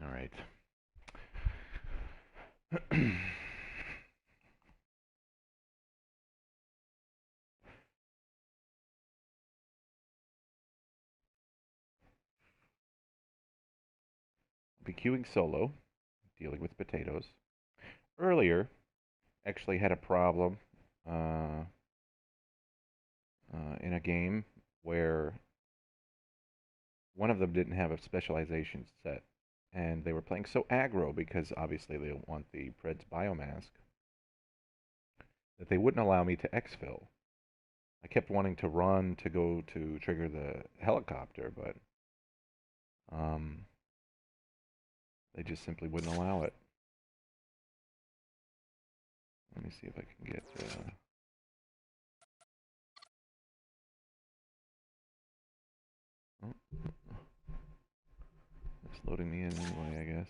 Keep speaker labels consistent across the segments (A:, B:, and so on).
A: All right. Be queuing solo, dealing with potatoes. Earlier, actually had a problem uh, in a game where one of them didn't have a specialization set, and they were playing so aggro because obviously they want the Pred's biomask that they wouldn't allow me to exfil. I kept wanting to run to go to trigger the helicopter, but um, they just simply wouldn't allow it. Let me see if I can get. Oh, it's loading me in anyway, I guess.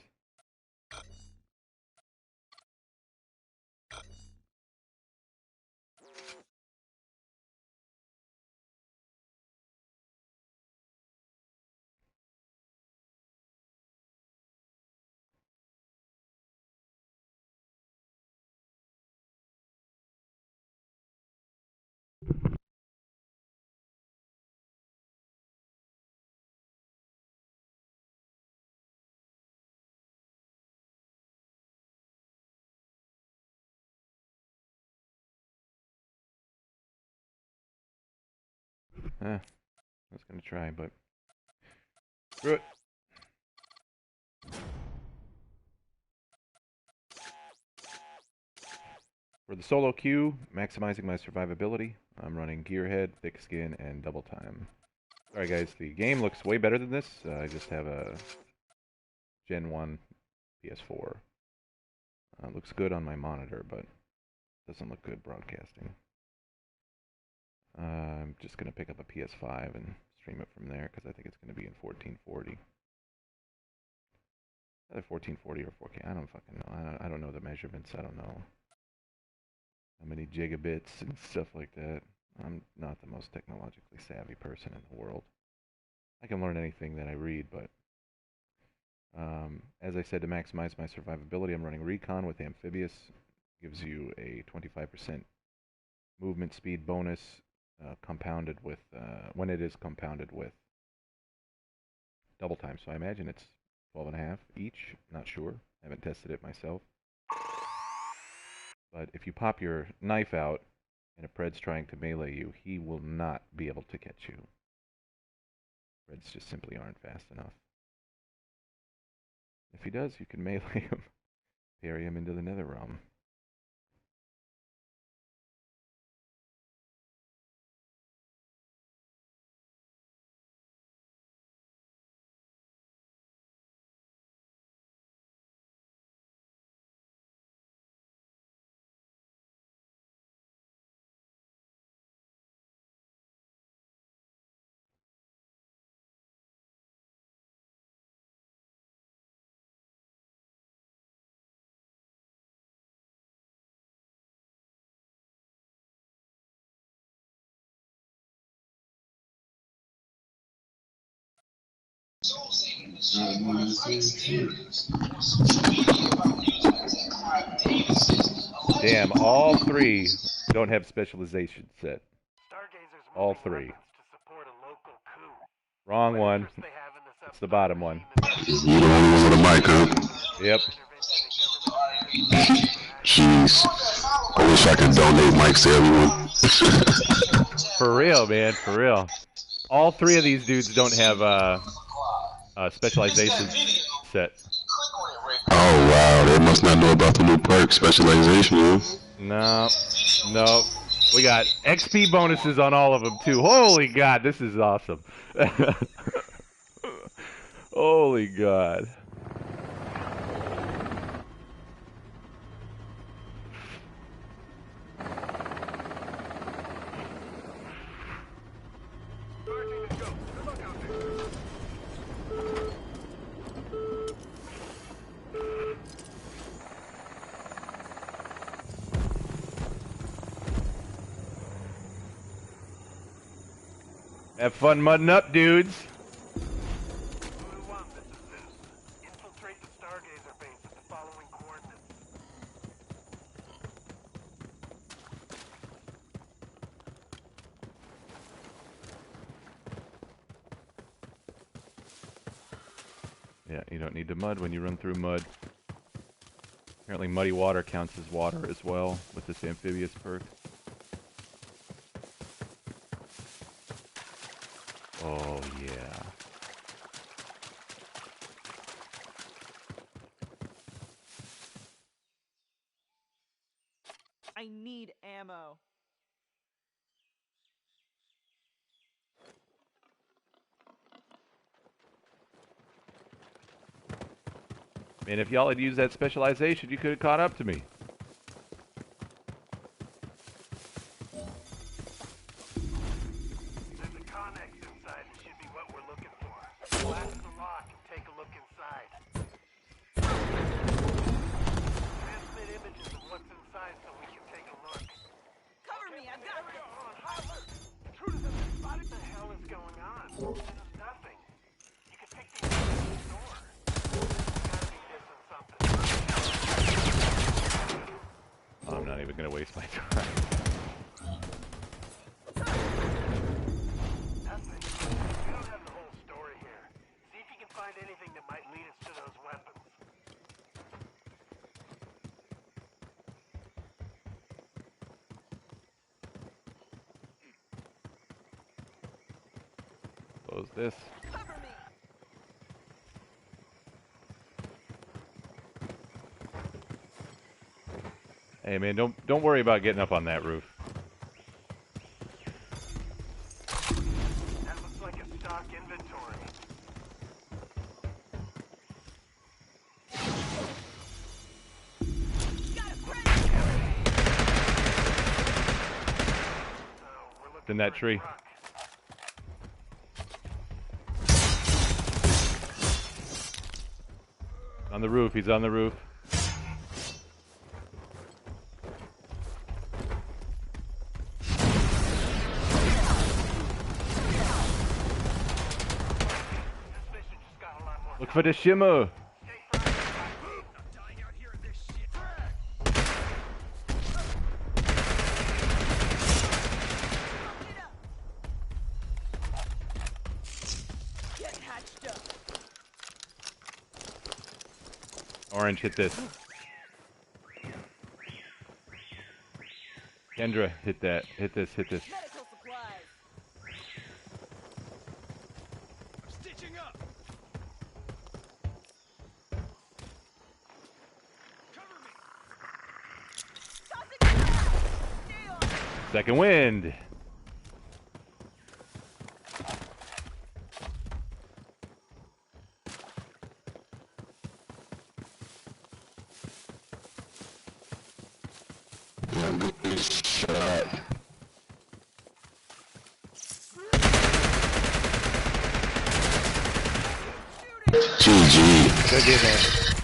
A: I was gonna try, but screw it. For the solo queue, maximizing my survivability, I'm running Gearhead, Thick Skin, and Double Time. Alright guys, the game looks way better than this. I just have a Gen 1 PS4. Looks good on my monitor, but doesn't look good broadcasting. I'm just going to pick up a PS5 and stream it from there because I think it's going to be in 1440. Either 1440 or 4K. I don't fucking know. I don't know the measurements. I don't know how many gigabits and stuff like that. I'm not the most technologically savvy person in the world. I can learn anything that I read, but as I said, to maximize my survivability, I'm running Recon with Amphibious. Gives you a 25% movement speed bonus, compounded with when it is compounded with double time. So I imagine it's 12.5 each. Not sure. I haven't tested it myself. But if you pop your knife out and a Pred's trying to melee you, he will not be able to catch you. Preds just simply aren't fast enough. If he does, you can melee him, parry him into the nether realm. Damn, all three don't have specialization set. All three. Wrong one. It's the bottom one.
B: You the only one with a mic, huh?
A: Yep.
B: Jeez. I wish I could donate mics to everyone.
A: For real, man. For real. All three of these dudes don't have specialization set.
B: Oh, wow. They must not know about the new perk specialization, huh?
A: No. No. We got XP bonuses on all of them, too. Holy God, this is awesome. Holy God. Have fun mudding up, dudes. Yeah, you don't need to mud when you run through mud. Apparently muddy water counts as water as well with this amphibious perk. Oh, yeah.
C: I need ammo.
A: Man, if y'all had used that specialization, you could have caught up to me.
D: There's a connex inside that should be what we're looking for. Blast the lock and take a look inside. Transmit images of what's inside so we can take a look.
C: Cover me, I got this.
D: On high alert! Intruders have been spotted. What the hell is going on? There's nothing. You can pick these up at the store. Gotta be missing something.
A: I'm not even going to waste my time.
D: Nothing. We don't have the whole story here. See if you can find anything that might lead us to those weapons.
A: Close this.
C: Cover me.
A: Hey, man, don't worry about getting up on that roof.
D: That looks like a stock inventory.
C: Got a friend.
D: So we're looking
A: It's in that
D: for a
A: tree.
D: truck.
A: On the roof, he's on the roof.
D: This mission just got a lot more.
A: Look for the shimmer.
D: Stay fried. I'm dying out here in this shit.
C: Get hatched up.
A: Orange, hit this. Kendra, hit that. Hit this, hit this.
C: Medical supplies.
D: Stitching up. Cover me.
C: Tossing fire. Stay on.
A: Second wind.
B: I'm getting shot. GG.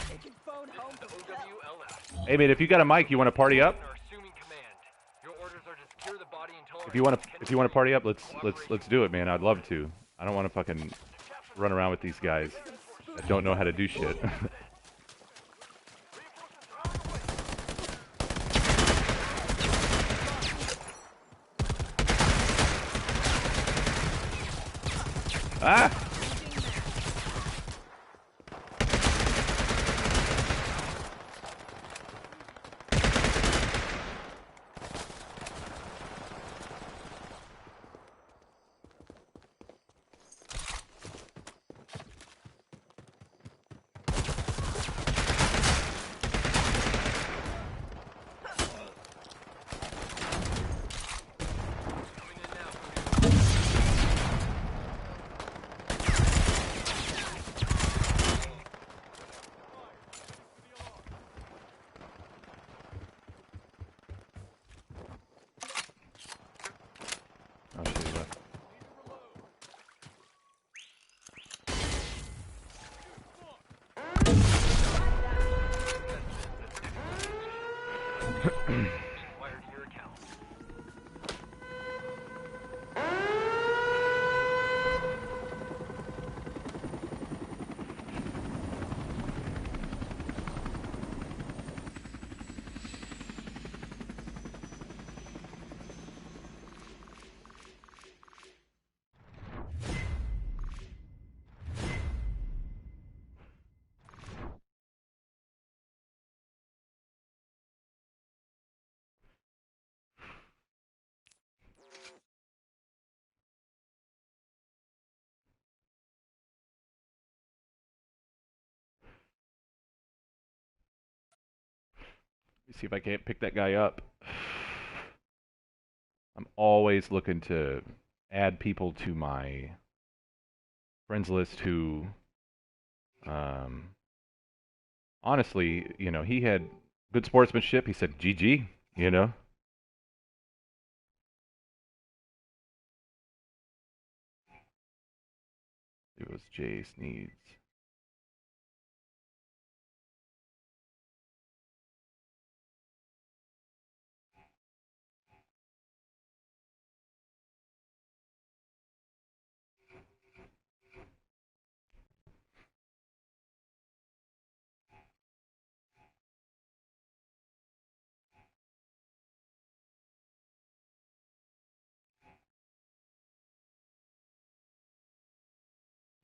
C: Taking phone home for help.
A: Hey, man, if you got a mic, you want to party up?
D: Are assuming command. Your orders are to secure the body until
A: If you want to party up, let's do it, man. I'd love to. I don't want to fucking run around with these guys that don't know how to do shit. Ah! Oh, shit, he left.
D: Wired to your account.
A: Let me see if I can't pick that guy up. I'm always looking to add people to my friends list who, um, honestly, he had good sportsmanship. He said GG, you know. It was Jace needs.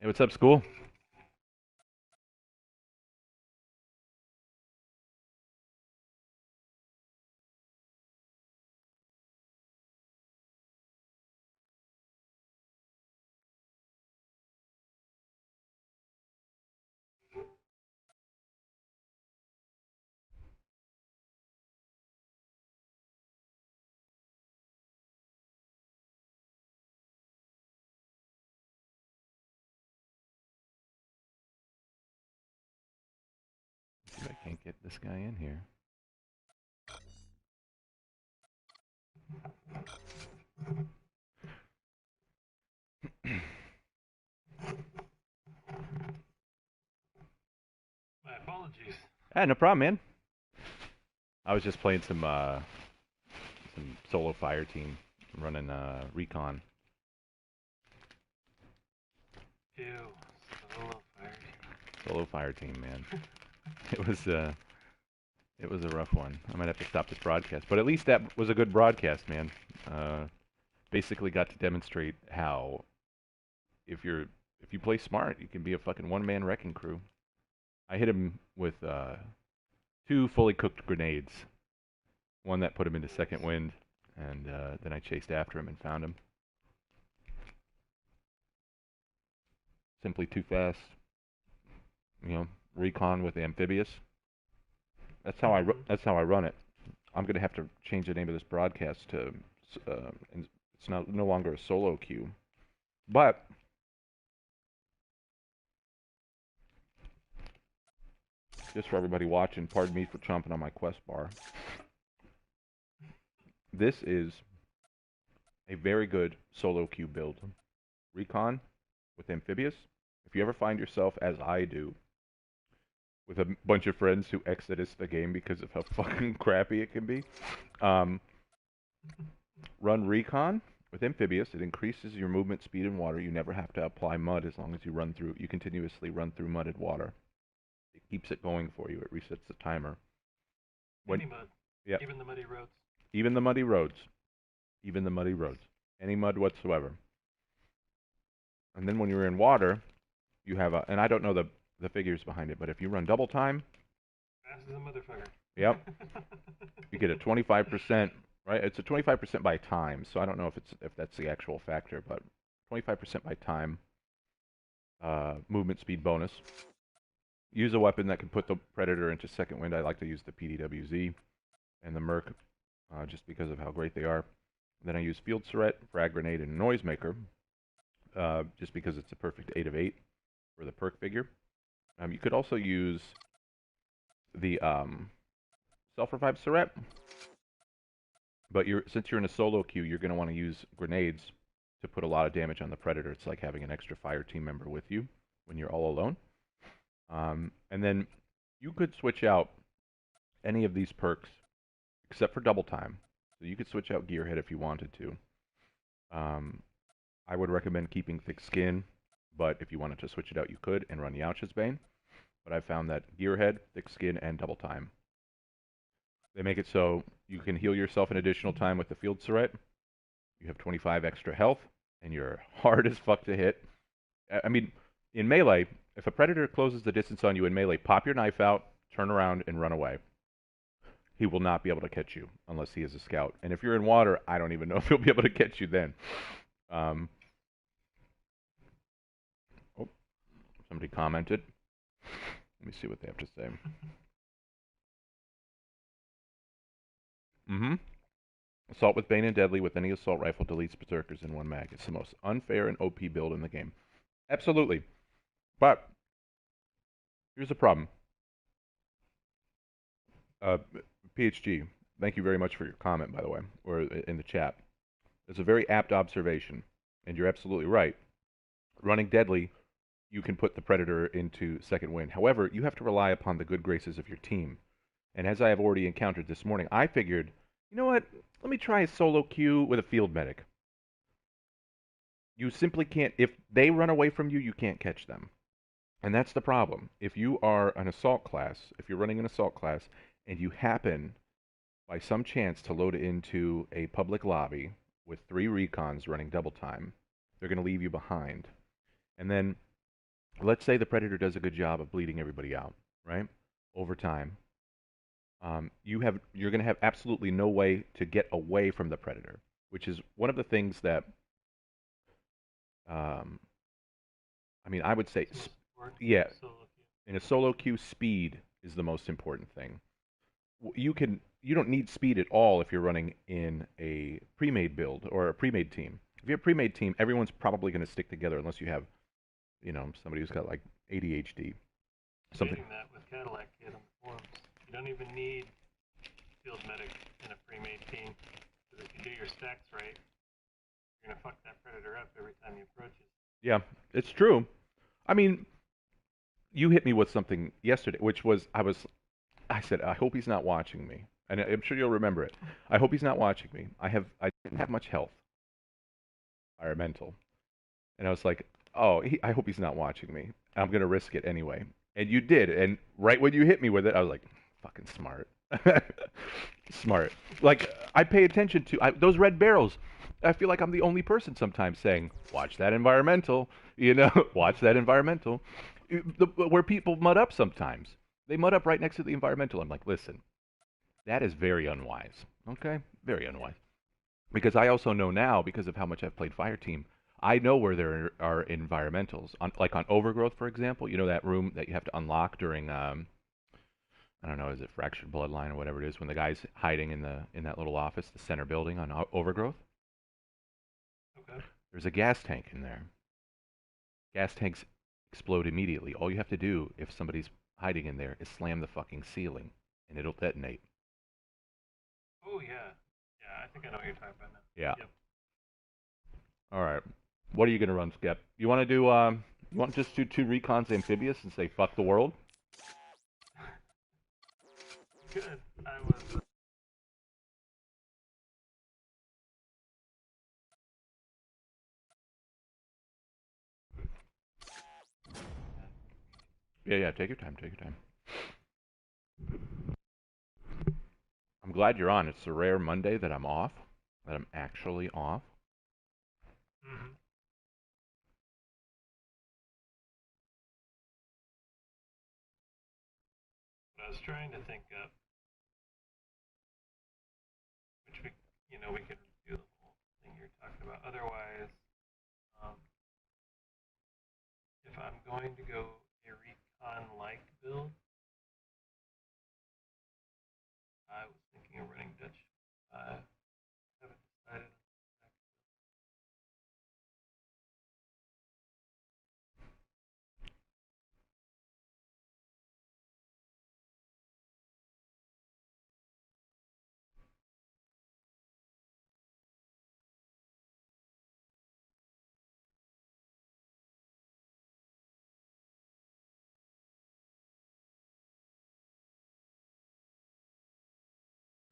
A: Hey, what's up, school? Let's see if I can't get this guy in here.
D: My apologies.
A: Ah, no problem, man. I was just playing some solo fire team, running recon.
D: Ew. Solo fire.
A: Solo fire team, man. It was a rough one. I might have to stop this broadcast, but at least that was a good broadcast, man. Uh, Basically got to demonstrate how if you play smart, you can be a fucking one-man wrecking crew. I hit him with two fully cooked grenades, one that put him into second wind, and then I chased after him and found him. Simply too fast, recon with amphibious. That's how I run it. I'm gonna have to change the name of this broadcast to it's no longer a solo queue, but just for everybody watching, pardon me for chomping on my quest bar. This is a very good solo queue build. Recon with amphibious. If you ever find yourself, as I do, with a bunch of friends who exodus the game because of how fucking crappy it can be, um, run recon with amphibious. It increases your movement speed in water. You never have to apply mud as long as you continuously run through mudded water. It keeps it going for you. It resets the timer.
D: Any mud.
A: Yeah.
D: Even the muddy roads.
A: Even the muddy roads. Even the muddy roads. Any mud whatsoever. And then when you're in water, you have and I don't know the figures behind it, but if you run double time,
D: Fast as a motherfucker.
A: yep, you get a 25%, right? It's a 25% by time, so I don't know if that's the actual factor, but 25% by time movement speed bonus. Use a weapon that can put the predator into second wind. I like to use the PDWZ and the Merc just because of how great they are. Then I use Field Surret, Frag Grenade, and Noisemaker just because it's a perfect 8 of 8 for the perk figure. You could also use the Self-Revive Surret, but since you're in a solo queue, you're going to want to use grenades to put a lot of damage on the predator. It's like having an extra fire team member with you when you're all alone. And then you could switch out any of these perks except for double time. So you could switch out Gearhead if you wanted to. I would recommend keeping Thick Skin, but if you wanted to switch it out, you could, and run Yauch's Bane. But I found that Gearhead, Thick Skin, and double time. They make it so you can heal yourself an additional time with the Field Surret. You have 25 extra health, and you're hard as fuck to hit. I mean, in melee, if a predator closes the distance on you in melee, pop your knife out, turn around, and run away. He will not be able to catch you unless he is a scout. And if you're in water, I don't even know if he'll be able to catch you then. Oh, somebody commented. Let me see what they have to say. Mm-hmm. Assault with Bane and Deadly with any assault rifle deletes berserkers in one mag. It's the most unfair and OP build in the game. Absolutely. But here's the problem. Uh, PhG, thank you very much for your comment, by the way, or in the chat. It's a very apt observation, and you're absolutely right. Running Deadly, you can put the Predator into second wind. However, you have to rely upon the good graces of your team. And as I have already encountered this morning, I figured, you know what? Let me try a solo queue with a field medic. You simply can't, if they run away from you, you can't catch them. And that's the problem. If you are an assault class, if you're running an assault class, and you happen, by some chance, to load into a public lobby with 3 recons running double time, they're going to leave you behind. And then, let's say the Predator does a good job of bleeding everybody out, right? Over time. You're going to have absolutely no way to get away from the Predator, which is one of the things that, um, I mean, I would say, yeah, in a solo queue, speed is the most important thing. You don't need speed at all if you're running in a pre-made build or a pre-made team. If you have a pre-made team, everyone's probably going to stick together unless you have, somebody who's got like ADHD. Something.
D: Debating that with Cadillac Kid on the forums. You don't even need field medic in a pre-made team. Because if you do your stacks right, you're gonna fuck that Predator up every time you approach it.
A: Yeah, it's true. I mean, you hit me with something yesterday, which was I said, I hope he's not watching me, and I'm sure you'll remember it. I hope he's not watching me. I didn't have much health, environmental, and I was like, oh, I hope he's not watching me. I'm gonna risk it anyway, and you did. And right when you hit me with it, I was like, fucking smart, smart. Like I pay attention to those red barrels. I feel like I'm the only person sometimes saying, watch that environmental, watch that environmental. Where people mud up sometimes. They mud up right next to the environmental. I'm like, listen, that is very unwise. Okay? Very unwise. Because I also know now, because of how much I've played Fireteam, I know where there are environmentals. Like on Overgrowth, for example, that room that you have to unlock during, I don't know, is it Fractured Bloodline or whatever it is, when the guy's hiding in that little office, the center building on Overgrowth?
D: Okay.
A: There's a gas tank in there. Gas tanks explode immediately. All you have to do, if somebody's hiding in there, is slam the fucking ceiling, and it'll detonate.
D: Oh yeah, yeah. I think I know what you're talking about now.
A: Yeah.
D: Yep.
A: All right. What are you gonna run, Skep? You want to do? You want to just do 2 recons amphibious and say fuck the world?
D: Good. I was.
A: Yeah. Take your time. Take your time. I'm glad you're on. It's a rare Monday that I'm off. That I'm actually off.
D: Mm-hmm. I was trying to think up, which we could do the whole thing you're talking about. Otherwise, um, if I'm going to go a recon-like build, I was thinking of running Dutch. I haven't decided.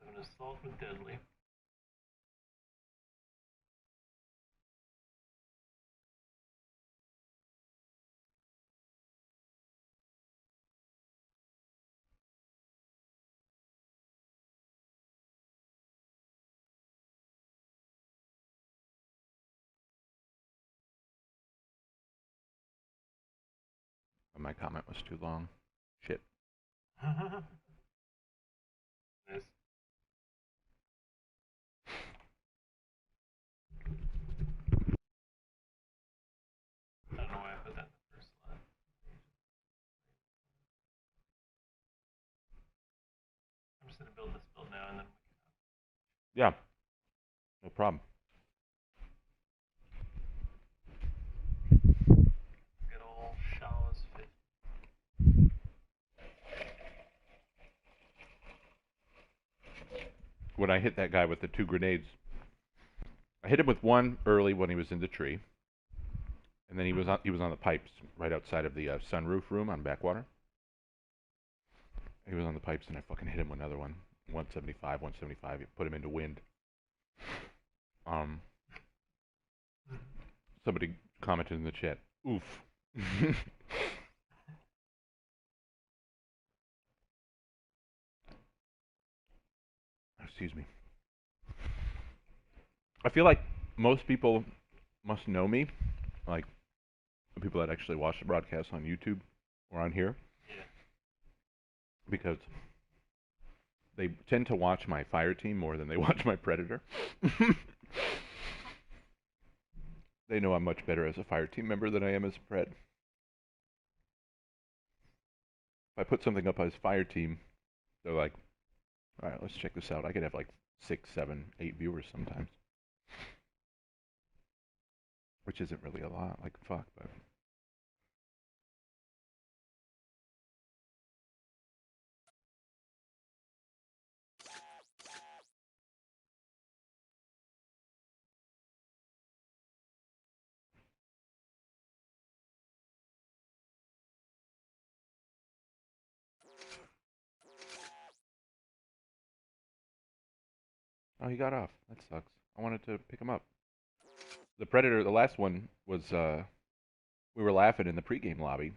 D: An assault with deadly.
A: My comment was too long. Shit.
D: Nice. I don't know why I put that in the first slot. I'm just gonna build this build now and then
A: Yeah, no problem.
D: Good old Shaw's fit.
A: When I hit that guy with the two grenades, I hit him with one early when he was in the tree, and then he was on the pipes right outside of the sunroof room on backwater. He was on the pipes, and I fucking hit him with another one, 175, 175. You put him into wind. Um, somebody commented in the chat, "Oof." Excuse me. I feel like most people must know me, like the people that actually watch the broadcast on YouTube or on here,
D: Yeah.
A: because they tend to watch my fire team more than they watch my predator. They know I'm much better as a fire team member than I am as a pred. If I put something up as fire team, they're like, all right, let's check this out. I could have like 6, 7, 8 viewers sometimes, which isn't really a lot. Like, fuck, but. Oh, he got off. That sucks. I wanted to pick him up. The predator, the last one was, we were laughing in the pregame lobby.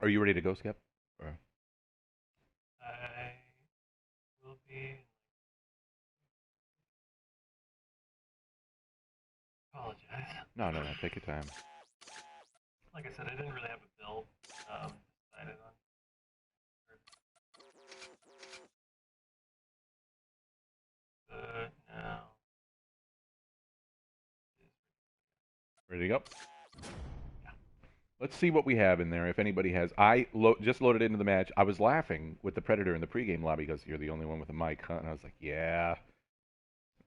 A: Are you ready to go, Skep? Or...
D: I will be. Apologize.
A: No, no, no. Take your time.
D: Like I said, I didn't really have a build decided on. But now.
A: Ready to go? Let's see what we have in there. If anybody has, just loaded into the match. I was laughing with the Predator in the pregame lobby because you're the only one with a mic, huh? And I was like, yeah.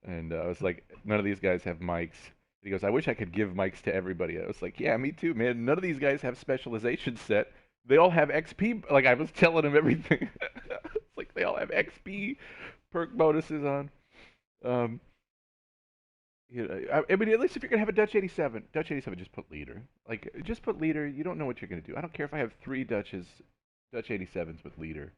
A: And I was like, none of these guys have mics. He goes, I wish I could give mics to everybody. I was like, yeah, me too, man. None of these guys have specialization set. They all have XP. Like I was telling him everything. It's like they all have XP perk bonuses on. Um, I mean, at least if you're gonna have a Dutch 87, just put leader. Like, just put leader. You don't know what you're gonna do. I don't care if I have 3 Dutch 87s with leader.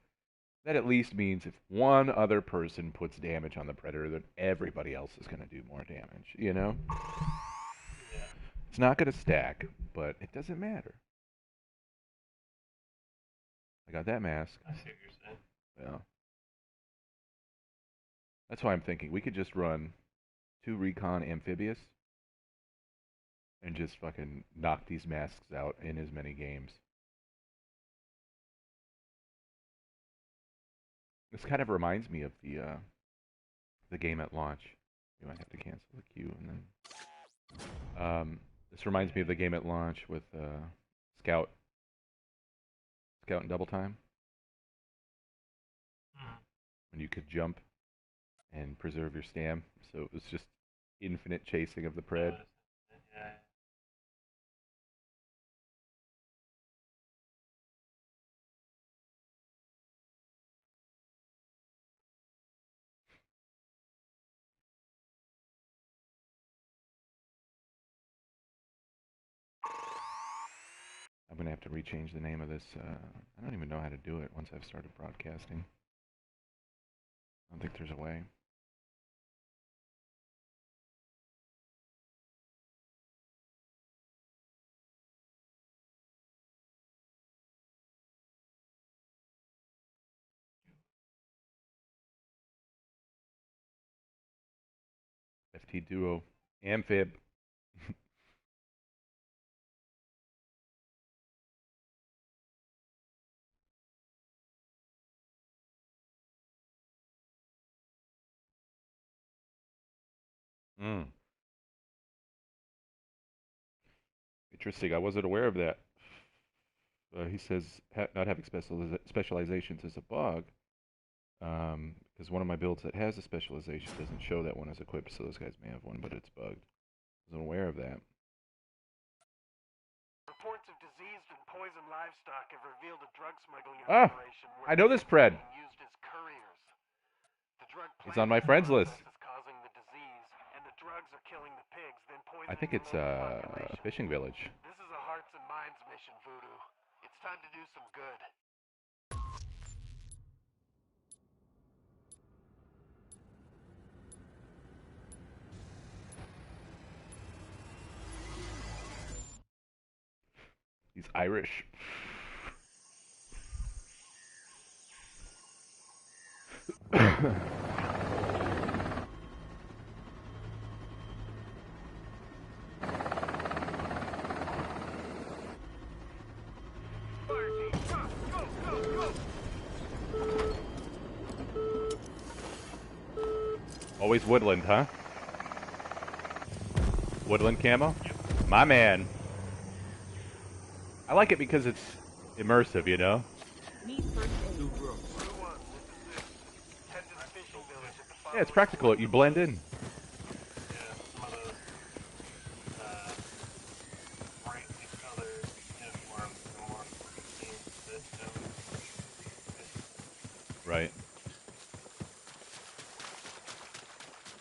A: That at least means if one other person puts damage on the predator, then everybody else is gonna do more damage. You know?
D: Yeah.
A: It's not gonna stack, but it doesn't matter. I got that mask.
D: I see what you're saying.
A: Yeah. That's why I'm thinking we could just run 2 recon amphibious and just fucking knock these masks out in as many games. This kind of reminds me of the game at launch. You might have to cancel the queue and then. This reminds me of the game at launch with Scout, Scout and Double Time, when you could jump and preserve your stam. So it was just infinite chasing of the pred.
D: Yeah.
A: I'm gonna have to rechange the name of this. I don't even know how to do it once I've started broadcasting. I don't think there's a way. FT Duo Amphib. Mm. Interesting. I wasn't aware of that. He says not having specializations is a bug. Because one of my builds that has a specialization doesn't show that one as equipped, so those guys may have one, but it's bugged. I wasn't aware of that.
E: Reports of diseased and poisoned livestock have revealed a drug smuggling
A: Ah,
E: operation
A: I know this Pred.
E: being used as couriers. The drug
A: He's on my friends list.
E: is causing the disease, and the drugs are killing the pigs, then poisoning
A: I think
E: the
A: it's
E: local
A: a
E: population.
A: fishing village.
E: This is a hearts and minds mission, Voodoo. It's time to do some good.
A: He's Irish. Always woodland, huh? Woodland camo? My man. I like it because it's immersive, you know? Yeah, it's practical. You blend in.
D: Yeah, some of those brightly colored uniforms are more themed that
A: Right.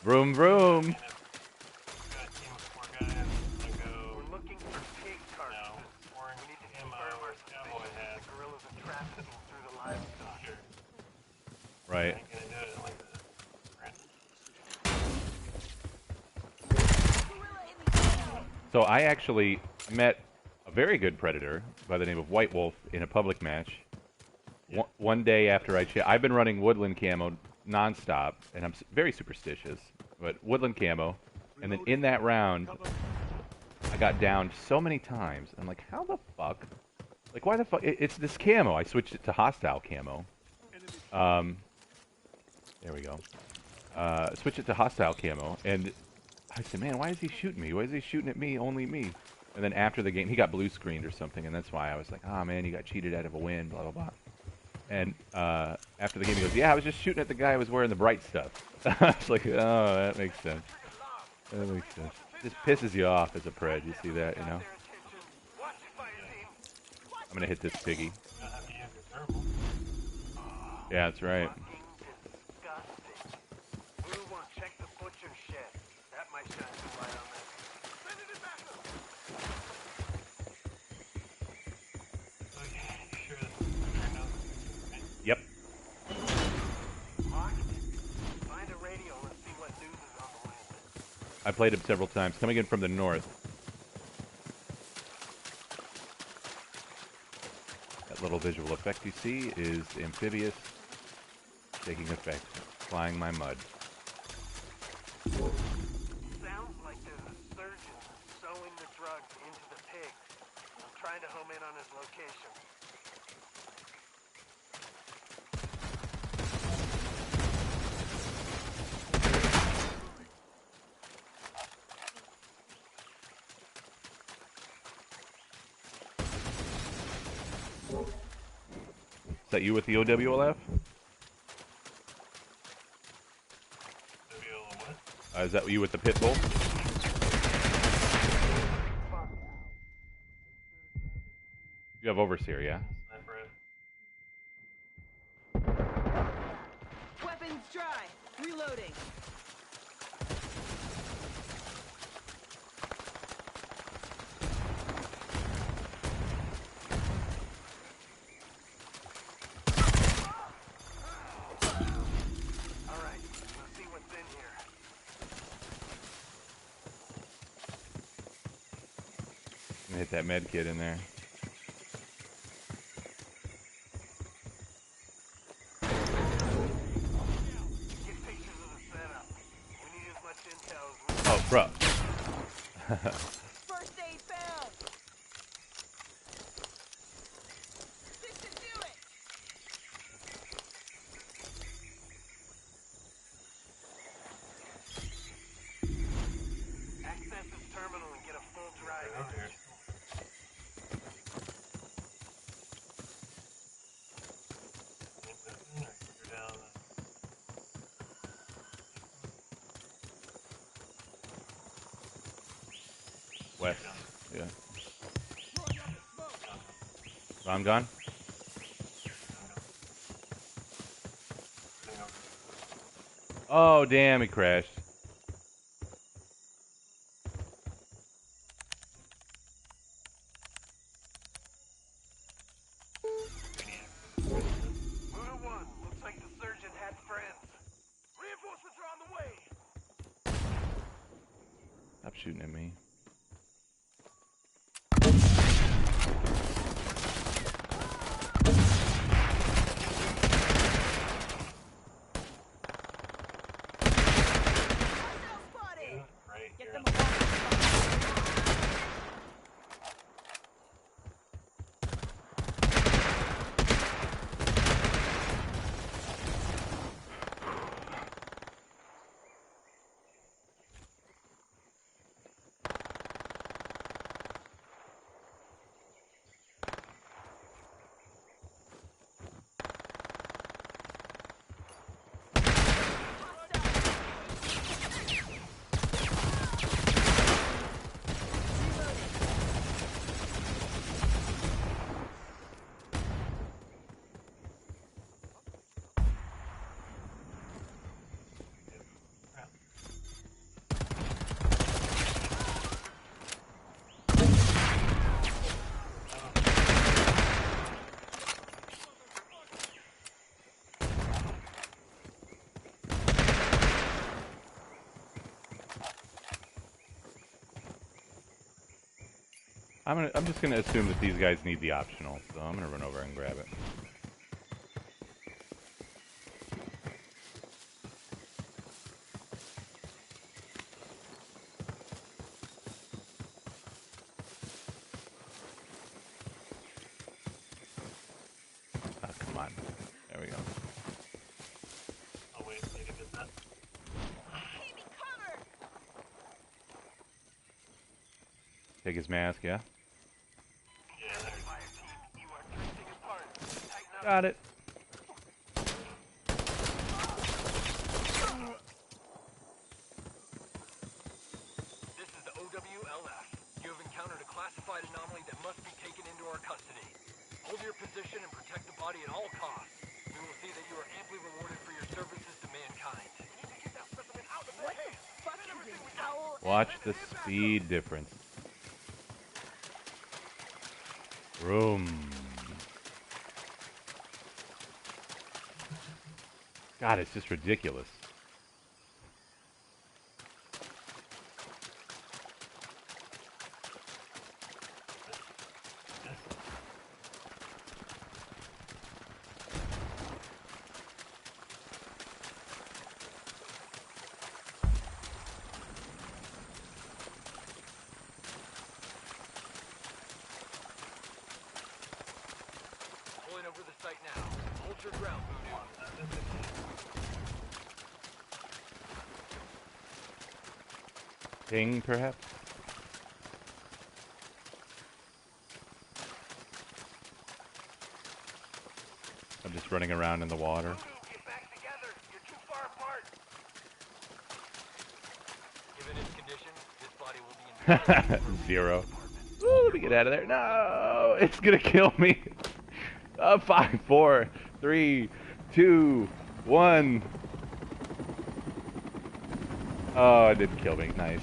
A: Vroom, vroom.
D: got a team of 4 guys. I'm gonna go.
E: We're looking for pig carcasses.
D: Orange
E: We need to
D: camo,
E: confirm our
D: cowboy
E: suspicions
D: hat.
E: that the guerrillas are trafficking through the livestock.
D: Sure.
A: Right.
D: I ain't gonna do it like that.
A: So I actually met a very good predator by the name of White Wolf in a public match. One day after I've been running woodland camo nonstop, and I'm very superstitious, but woodland camo, and then in that round, I got downed so many times. I'm like, how the fuck? Like, why the fuck? It's this camo. I switched it to hostile camo. There we go. Switch it to hostile camo, and I said, man, why is he shooting me? Why is he shooting at me, only me? And then after the game, he got blue screened or something, and that's why I was like, oh man, you got cheated out of a win, blah, blah, blah. And after the game, he goes, yeah, I was just shooting at the guy who was wearing the bright stuff. I was like, oh, that makes sense. That makes sense. Just pisses you off as a pred, you see that, you know? I'm going to hit this piggy. Yeah, that's right.
E: Check the butcher shed. That might shine some light on this. Send it back up.
D: Okay, sure this is turned on.
A: Yep.
E: Hawk, find a radio and see what news is on the land.
A: I played him several times, coming in from the north. That little visual effect you see is amphibious, taking effect, flying my mud.
E: Sounds like there's a surgeon sewing the drugs into the pigs. I'm trying to home in on his location.
A: Is that you with the OWLF? Is that you with the pit bull? You have overseer, yeah?
C: Weapons dry. Reloading.
E: Alright, let's see what's in here.
A: I'm gonna hit that med kit in there.
E: Get pictures of the setup. We need as much intel as we
A: Oh, bro.
C: First aid found. This should do it.
E: access this terminal and get a full drive image.
A: West.
D: Down.
A: Yeah. Ron gone?
D: Getting over.
A: Oh, damn, he crashed.
E: Muda 1, looks like the surgeon had friends. Reinforcements are on the way.
A: Stop shooting at me.
D: Right
C: Get
D: here.
C: them
A: I'm just gonna assume that these guys need the optional, so I'm gonna run over and grab it. Oh, come on. There we go.
D: Oh wait, need to get that.
A: Take his mask, yeah?
D: Yeah, there.
E: Fire team, you are drifting apart. Tighten up.
A: Got it.
E: This is the OWLF. You have encountered a classified anomaly that must be taken into our custody. Hold your position and protect the body at all costs. We will see that you are amply rewarded for your services to mankind. We need to get that specimen out of their
C: What the
E: hands.
C: fuck
E: Spend
C: is
E: everything
C: an
E: we got.
C: owl?
A: Watch the speed difference. Room. God, it's just ridiculous.
E: Pulling over the site now. Hold your ground, Voodoo.
A: Ping, perhaps? I'm just running around in the water.
E: Voodoo, get back together. You're too far apart. Given its condition, this body will be in
A: 0. Ooh, let me get out of there. No! It's gonna kill me. 5, 4, 3, 2, 1. Oh, it didn't kill me. Nice.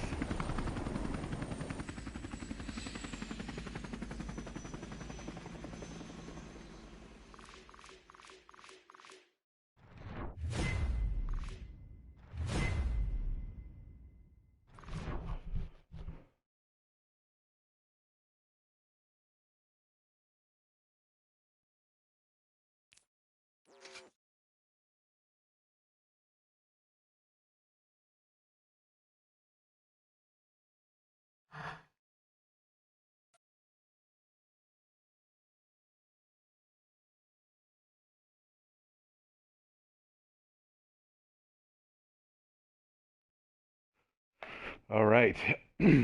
A: All right. Let's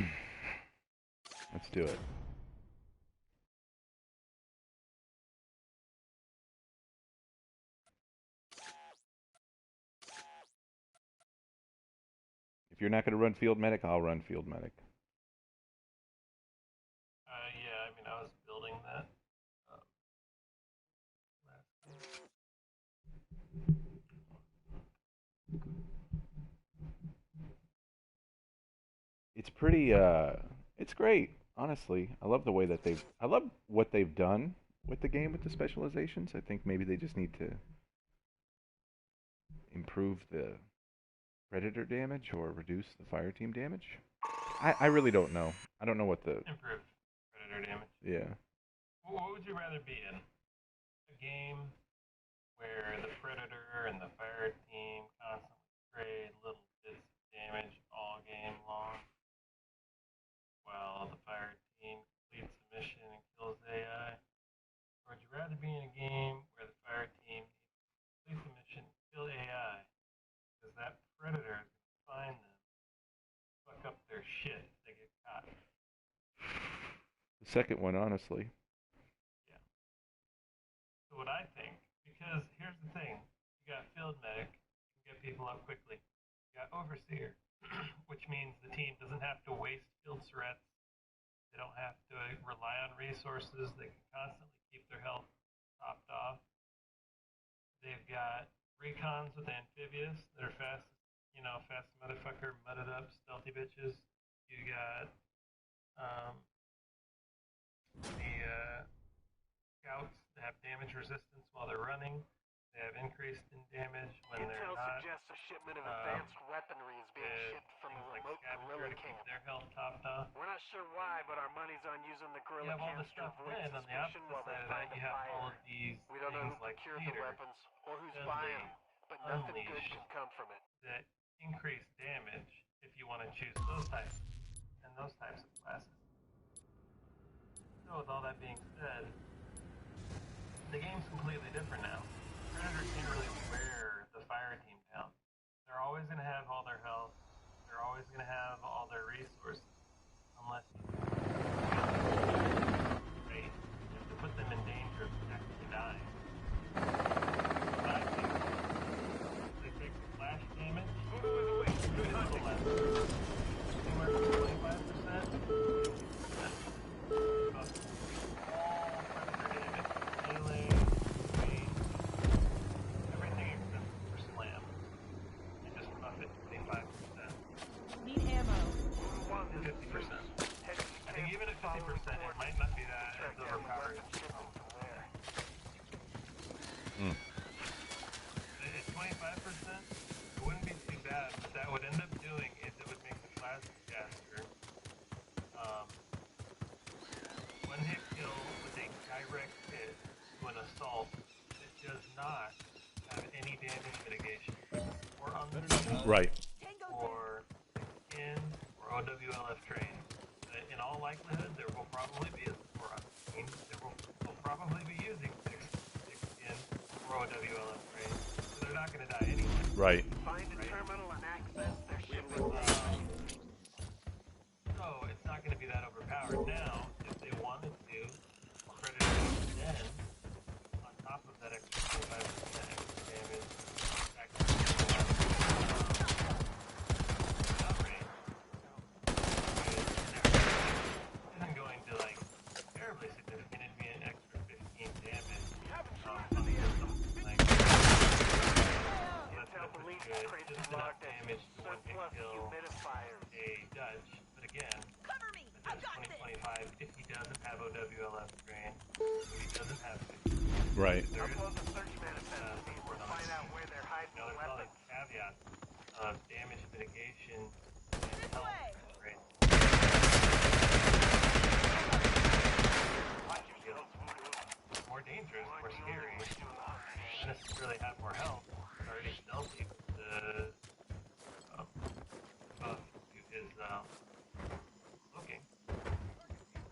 A: do it. If you're not going to run field medic, I'll run field medic. it's pretty. It's great. Honestly, I love what they've done with the game with the specializations. I think maybe they just need to improve the predator damage or reduce the fire team damage. I really don't know. I don't know what the
D: Improve predator damage.
A: yeah.
D: What would you rather be in? A game where the predator and the fire team constantly trade little bits of damage all game long, while the fire team completes the mission and kills AI? Or would you rather be in a game where the fire team completes the mission and kill AI because that predator is going to find them, fuck up their shit if they get caught?
A: The second one, honestly.
D: Yeah. So what I think, because here's the thing, you got field medic, you can get people up quickly. You got overseer, which means the team doesn't have to waste field threats. They don't have to rely on resources. They can constantly keep their health topped off. They've got recons with amphibious that are fast, fast motherfucker, mudded up, stealthy bitches. You got the scouts that have damage resistance while they're running. They have increased in damage when they're
E: Intel
D: not.
E: suggests a shipment of advanced weaponry is being shipped from a
D: Things like
E: remote
D: scavenger
E: guerrilla
D: to keep
E: camp.
D: their health topped off.
E: We're not sure why, but our money's on using the
D: You
E: guerrilla
D: have all this
E: camps to
D: stuff
E: avoid
D: when on the
E: suspicion
D: opposite
E: while they
D: side of that
E: find
D: you
E: a
D: have all
E: buyer.
D: of these
E: We don't know
D: things
E: who
D: like
E: procured the
D: theater
E: weapons or who's
D: because
E: buying
D: they
E: them, but nothing good
D: unleash
E: can come from it.
D: that increase damage if you want to choose those types and those types of classes. So with all that being said, the game's completely different now. Predator can't really wear the fire team down. They're always going to have all their health. They're always going to have all their resources. Unless you to put them in danger of actually dying. But I think they take the flash damage, do a little less. Anywhere from 25% to 50%. But all predator damage, melee, range, everything except for slam. You just buff it 25%.
C: Need ammo.
D: 50%. I think even at 50%, it might not be that as overpowered. At 25%, it wouldn't be too bad. What that would end up doing is it would make the plasma caster one hit kill with a direct hit to an assault that does not have any damage mitigation or underneath
A: Right.
D: or skin or OWLF train. In all likelihood, there will probably be a support on the team. Will probably be using six skin or OWLF train, so they're not going to die anyway.
A: Right.
E: Find a terminal and access their shipping.
D: So it's not going to be that overpowered. Now, if they wanted to, Predator then, on top of that extra 25% extra damage, back to outrage, isn't going to like terribly significant. It'd be an extra 15 damage on the system. Like,
E: Intel believes the crates
D: just
E: are
D: enough
E: logged as
D: damage to one hit
E: surplus
D: kill
E: humidifiers.
D: a Dutch, but again,
C: Cover me. I
D: that's
C: got this.
D: 2025 if he doesn't have OWLF train, if he doesn't have
A: Right.
D: there is
E: Upload the search manifest to me. We'll find out where they're hiding the
D: there's all
E: weapons.
D: these caveats of damage mitigation and
C: This
D: health
C: way.
D: rates.
E: Watch yourselves, Voodoo.
D: More dangerous, more scary. Not necessarily have more health. It's already stealthy. The buff is looking.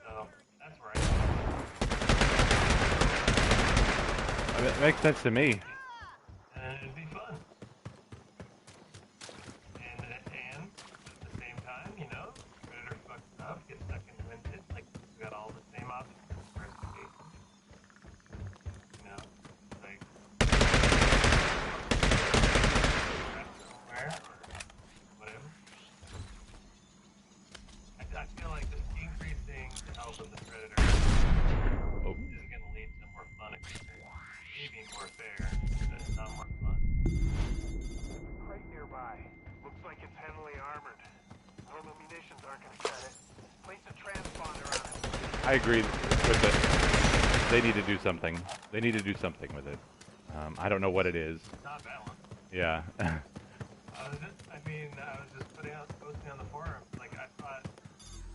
D: So that's where I
A: I mean, it makes sense to me.
D: and it'd be fun. And at the same time, Predator fucks up, gets stuck in winded, like we got all the same options for investigation. Like somewhere, whatever. I feel like just increasing the health of the Predator
A: Oh.
D: is gonna lead to more fun experience. Maybe more fair, but it's not more fun.
E: Crate nearby. Looks like it's heavily armored.
A: I agree with it. They need to do something. They need to do something with it. I don't know what it is.
D: Not balanced.
A: Yeah.
D: I was just posting on the forums. Like, I fought,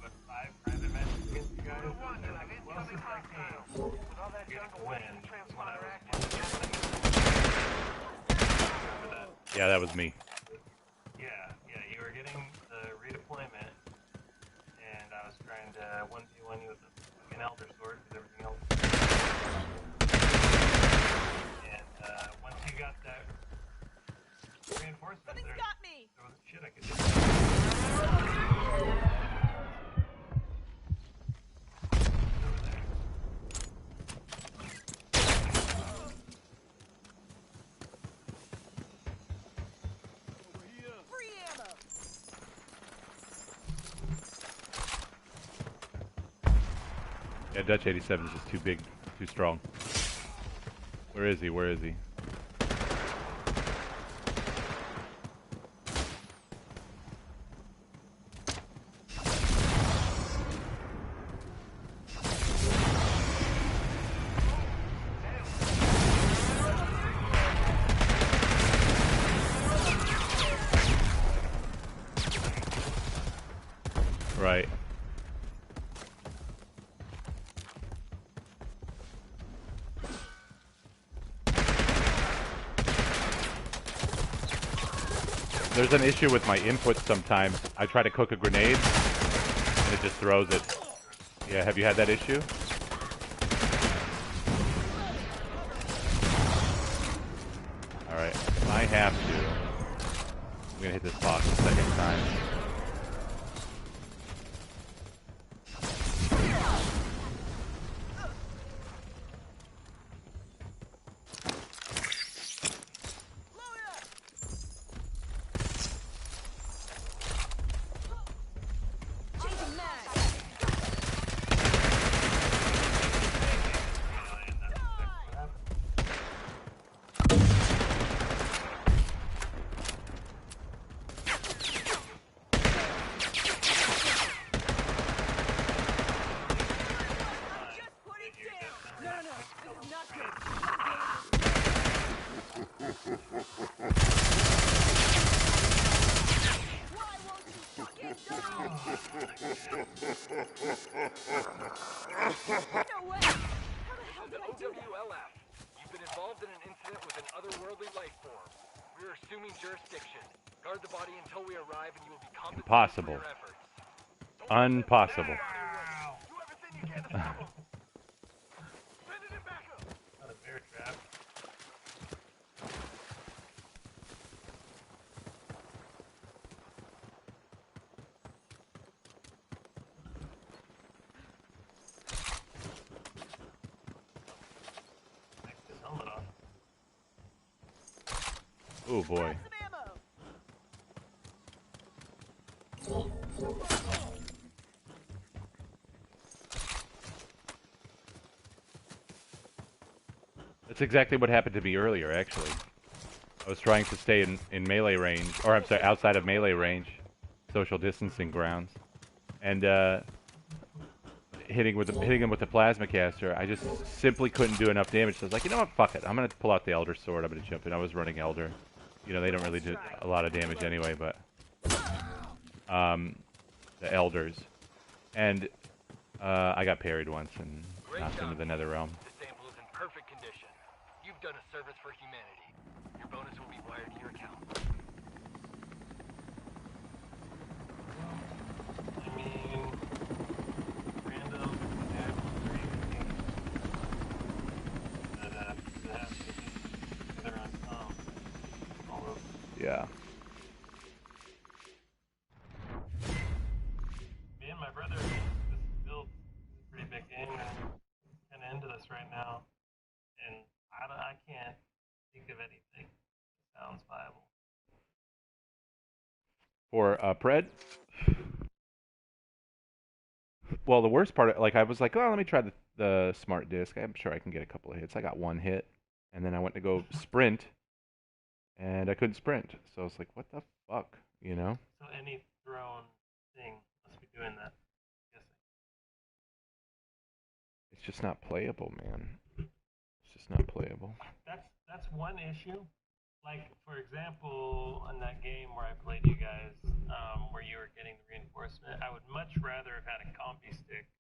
D: what, 5 private matches against you guys? And the closest I came to getting a win was when I was remember that?
A: Yeah, that was me.
D: Yeah, you were getting the redeployment, and I was trying to 1v1 you with an Elder Sword, because everything else was and once you got that reinforcement, there wasn't shit I could do. Over there.
A: Yeah, Dutch 87 is just too big, too strong. Where is he? Where is he? Right. There's an issue with my input sometimes. I try to cook a grenade, and it just throws it. Yeah, have you had that issue? Alright, I have to. I'm gonna hit this box a second time. Impossible. Unpossible.
D: Not a bear trap. Take this helmet off.
A: Oh boy. That's exactly what happened to me earlier, actually. I was trying to stay in melee range, or I'm sorry, outside of melee range, social distancing grounds, and hitting him with the plasma caster. I just simply couldn't do enough damage. So I was like, you know what, fuck it. I'm gonna pull out the Elder Sword. I'm gonna jump in. I was running Elder. You know, they don't really do a lot of damage anyway, but the Elders, and I got parried once and knocked into the Nether Realm.
E: This sample is in perfect condition. You've done a service for humanity. Your bonus will be wired to your account.
D: I mean, random app that have to be together on all of
A: Yeah.
D: me and my brother. This build is a pretty big game, and I'm kind of into this right now. And I can't think of anything that sounds viable.
A: For Pred? Well, the worst part, like, I was like, oh, let me try the smart disc. I'm sure I can get a couple of hits. I got one hit, and then I went to go sprint, and I couldn't sprint. So I was like, what the fuck, you know?
D: So any thrown thing must be doing that. I'm guessing.
A: It's just not playable, man. It's just not playable.
D: That's one issue. Like for example, on that game where I played you guys, where you were getting the reinforcement, I would much rather have had a combi stick,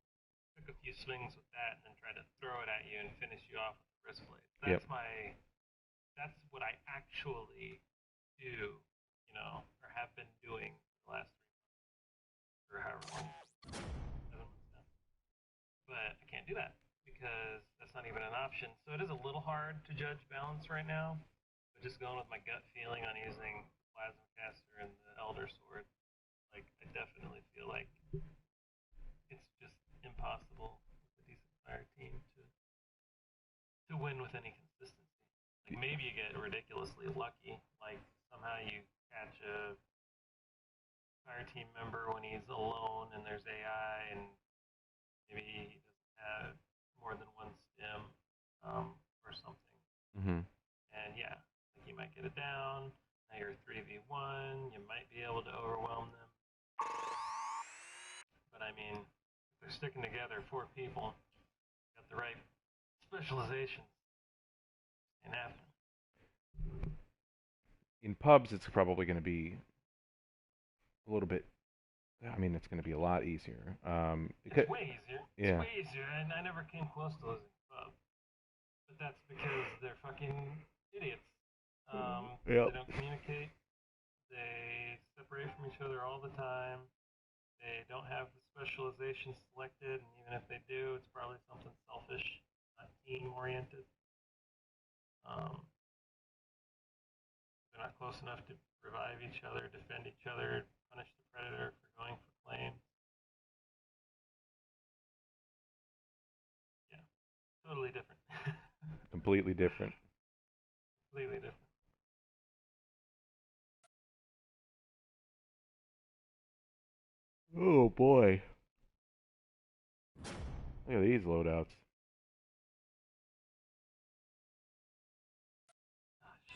D: took a few swings with that, and then try to throw it at you and finish you off with the wrist blade.
A: Yep.
D: That's what I actually do, you know, or have been doing the last 3 months or however long. 7 months now. But I can't do that because that's not even an option. So it is a little hard to judge balance right now. But just going with my gut feeling on using the plasma caster and the elder sword, like I definitely feel like it's just impossible with a decent fire team to win with any consistency. Like maybe you get ridiculously lucky, like somehow you catch a fire team member when he's alone and there's AI and maybe he doesn't have more than one stim or something.
A: Mm-hmm.
D: And yeah, like you might get it down. Now you're 3v1. You might be able to overwhelm them. But I mean, if they're sticking together, 4 people, got the right specializations. And happen.
A: In pubs, it's probably going to be a little bit. I mean, it's going to be a lot easier.
D: It's way easier.
A: Yeah.
D: It's way easier, and I never came close to losing pub. But that's because they're fucking idiots.
A: Yep.
D: They don't communicate. They separate from each other all the time. They don't have the specialization selected, and even if they do, it's probably something selfish, not team-oriented. They're not close enough to revive each other, defend each other, punish the predator for going for claim. Yeah, totally different.
A: Completely different.
D: Completely different.
A: Oh boy. Look at these loadouts.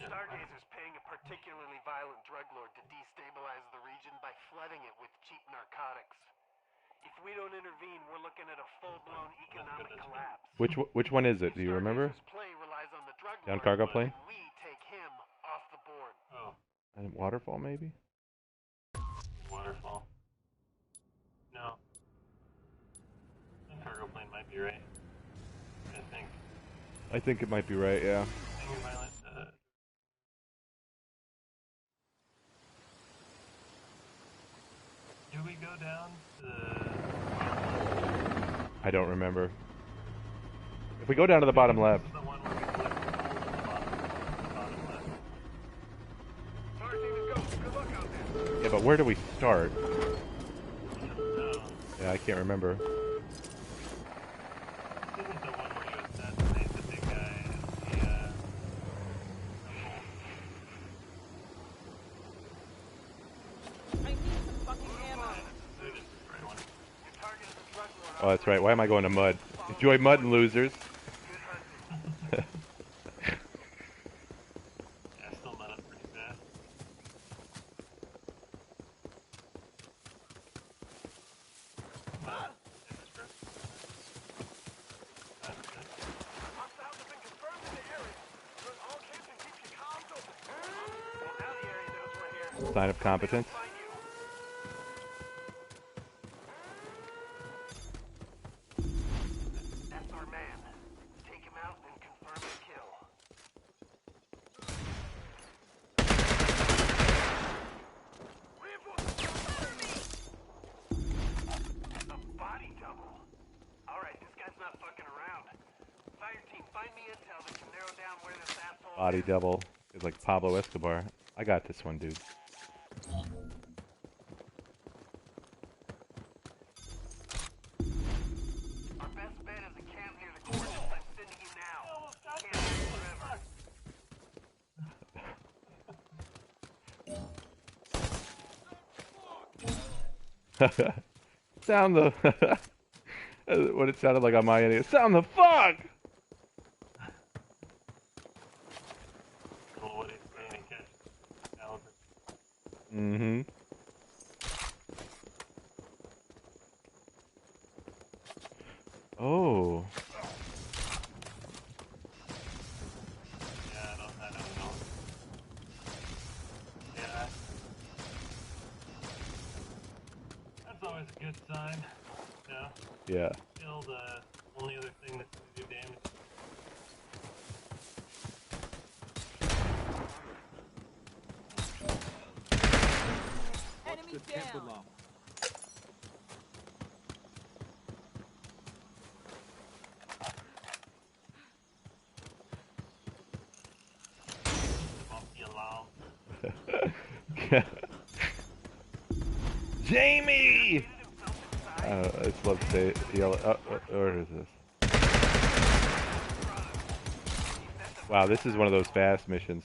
F: Stargazer's paying a particularly violent drug lord to destabilize the region by flooding it with cheap narcotics. If we don't intervene, we're looking at a full-blown economic collapse.
A: Which one is it? Do you remember?
F: Stargazer's play relies on the drug
A: Down
F: lord,
A: cargo plane?
F: and we take him off the board.
D: Oh,
A: And waterfall, maybe?
D: waterfall. No. Cargo plane might be right. I think.
A: I think it might be right, yeah.
D: Being violent. Do we go down to the...
A: I don't remember. If we go down to the bottom left.
D: This is the one where we collect the bottom left.
F: Fire team is going. Good luck out there.
A: Yeah, but where do we start?
D: No.
A: Yeah, I can't remember.
D: This isn't the one where you assassinate the big guy and the,
C: I need some fucking ammo.
D: this is the right one.
F: Your target is a drug lord.
A: Oh, that's right. Why am I going to mud? Enjoy mud and losers.
D: Yeah, still not up pretty fast.
F: Hostiles have been confirmed in the area. Run all camps and keep your comms open. Well, now the area knows we're here.
A: Sign of competence.
F: Find you. That's our man. Take him out and confirm the kill. A body double. Alright, this guy's not fucking around. Fire team, find me intel that can narrow down where this asshole
A: Body
F: is.
A: double is like Pablo Escobar. I got this one, dude.
F: Our best bet is a camp near the coordinates I'm sending you now. Can't wait forever.
A: Sound the what it sounded like on my end. Sound the fuck.
D: Little what he's saying, he catches caliber.
A: Mm-hmm.
D: always a good sign. Yeah.
A: Yeah.
D: Kill the only other thing that can do damage.
C: Enemy down.
D: Monkey alarm.
A: Jamie! I just love to say yell. Where is this? Wow, this is one of those fast missions.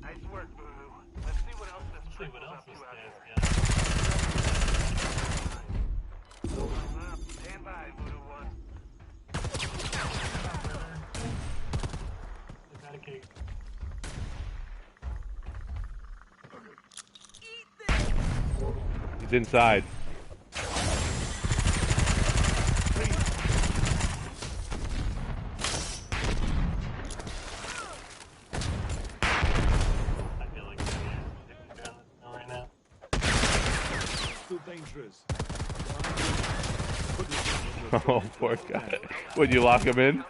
F: Nice work, Boo. Let's see what else this
D: Let's see
F: trick
D: what
F: was
D: else
F: up to
D: this
F: out
D: guy's
F: there.
D: got.
F: Stand by, Voodoo 1.
D: I got a cake.
A: He's inside.
D: I feel like I'm doing this right now.
G: Too dangerous.
A: Oh, poor guy. Would you lock him in?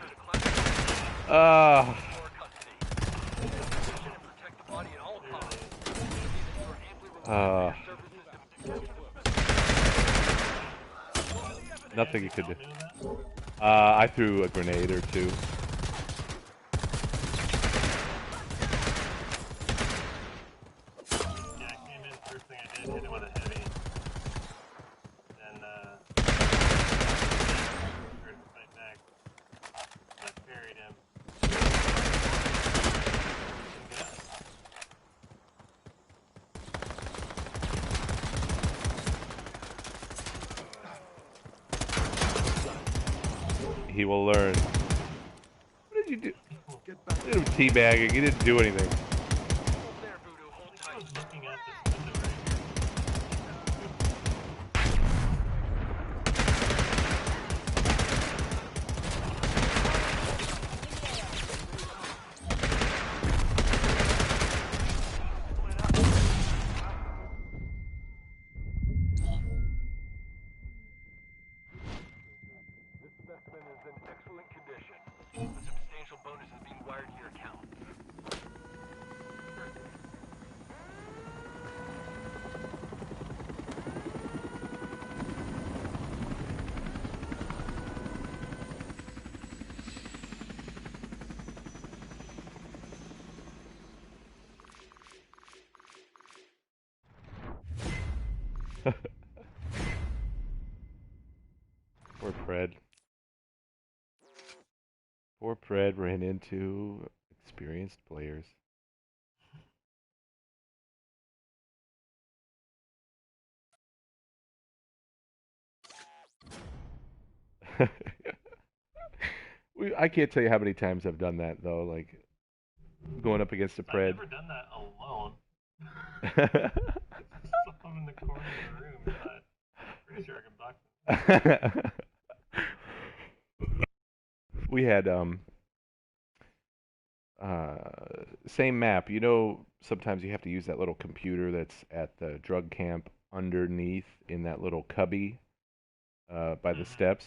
A: Nothing you could do. I threw a grenade or two.
D: Yeah, I came in, first thing I did, hit him with a heavy. Then, tried to fight back. I parried him.
A: He will learn. What did you do? You did him teabagging. He didn't do anything.
D: I was looking at this window right here.
E: This specimen is in excellent condition. A substantial bonus is being wired to your account.
A: Poor Fred. Poor Fred ran into experienced players. I can't tell you how many times I've done that though, like going up against a
D: I've
A: Pred.
D: never done that alone. Saw him in the corner of the room, but pretty sure I can block them.
A: We had same map. You know, sometimes you have to use that little computer that's at the drug camp underneath in that little cubby by the steps.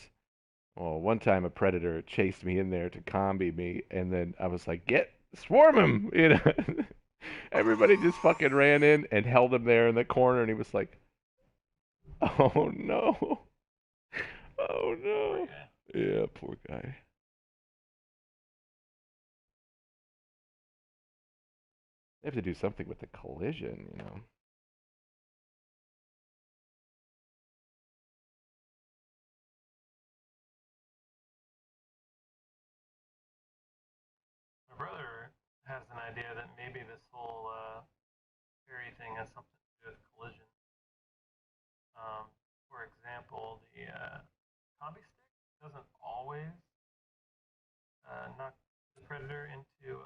A: Well, one time a predator chased me in there to combi me, and then I was like, "Get swarm him!" You know, everybody just fucking ran in and held him there in the corner, and he was like, "Oh no, oh no." Yeah, poor guy. They have to do something with the collision, you know.
D: My brother has an idea that maybe this whole parry thing has something to do with collision. For example, the combi stick doesn't always knock the predator into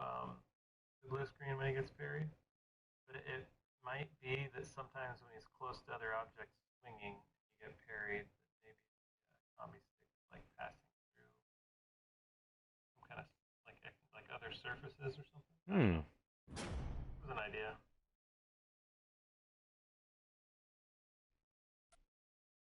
D: the blue screen when he gets parried. But it might be that sometimes when he's close to other objects swinging, you get parried. That maybe combi stick is like passing through some kind of like other surfaces or something.
A: Hmm.
D: It was an idea.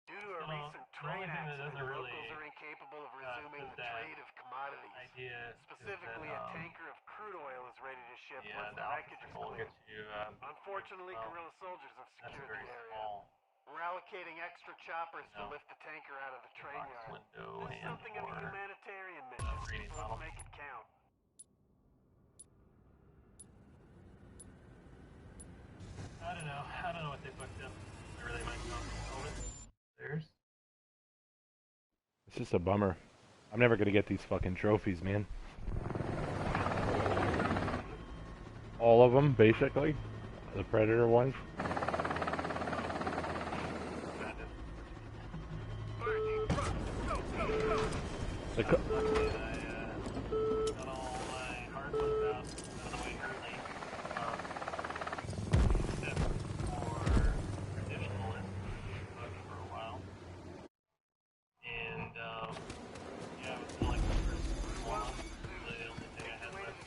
F: Due to a recent
D: The
F: train
D: only thing that
F: accident,
D: doesn't really
F: locals are incapable of resuming
D: fit
F: the
D: that
F: trade of commodities.
D: idea
F: Specifically,
D: is
F: a
D: that,
F: tanker of crude oil is ready to ship
D: yeah,
F: once
D: the
F: the wreckage is
D: obstacle will
F: cleared.
D: get you.
F: Unfortunately,
D: well,
F: guerrilla soldiers have
D: that's
F: secured
D: very
F: the area.
D: small.
F: We're allocating extra choppers to
D: No.
F: lift the tanker out of the train
D: Box
F: yard.
D: window
F: This is
D: and
F: something of a
D: or
F: humanitarian mission,
D: reading
F: so
D: model.
F: let's make it count.
D: I don't know what they fucked up. I really might not own it. There's.
A: It's just a bummer. I'm never gonna get these fucking trophies, man. All of them, basically. The Predator ones. The
D: Got all my hard ones out on the way early. Except for traditionalists, bugging for a while. And yeah, I was feeling the first one. Really the only thing I had left.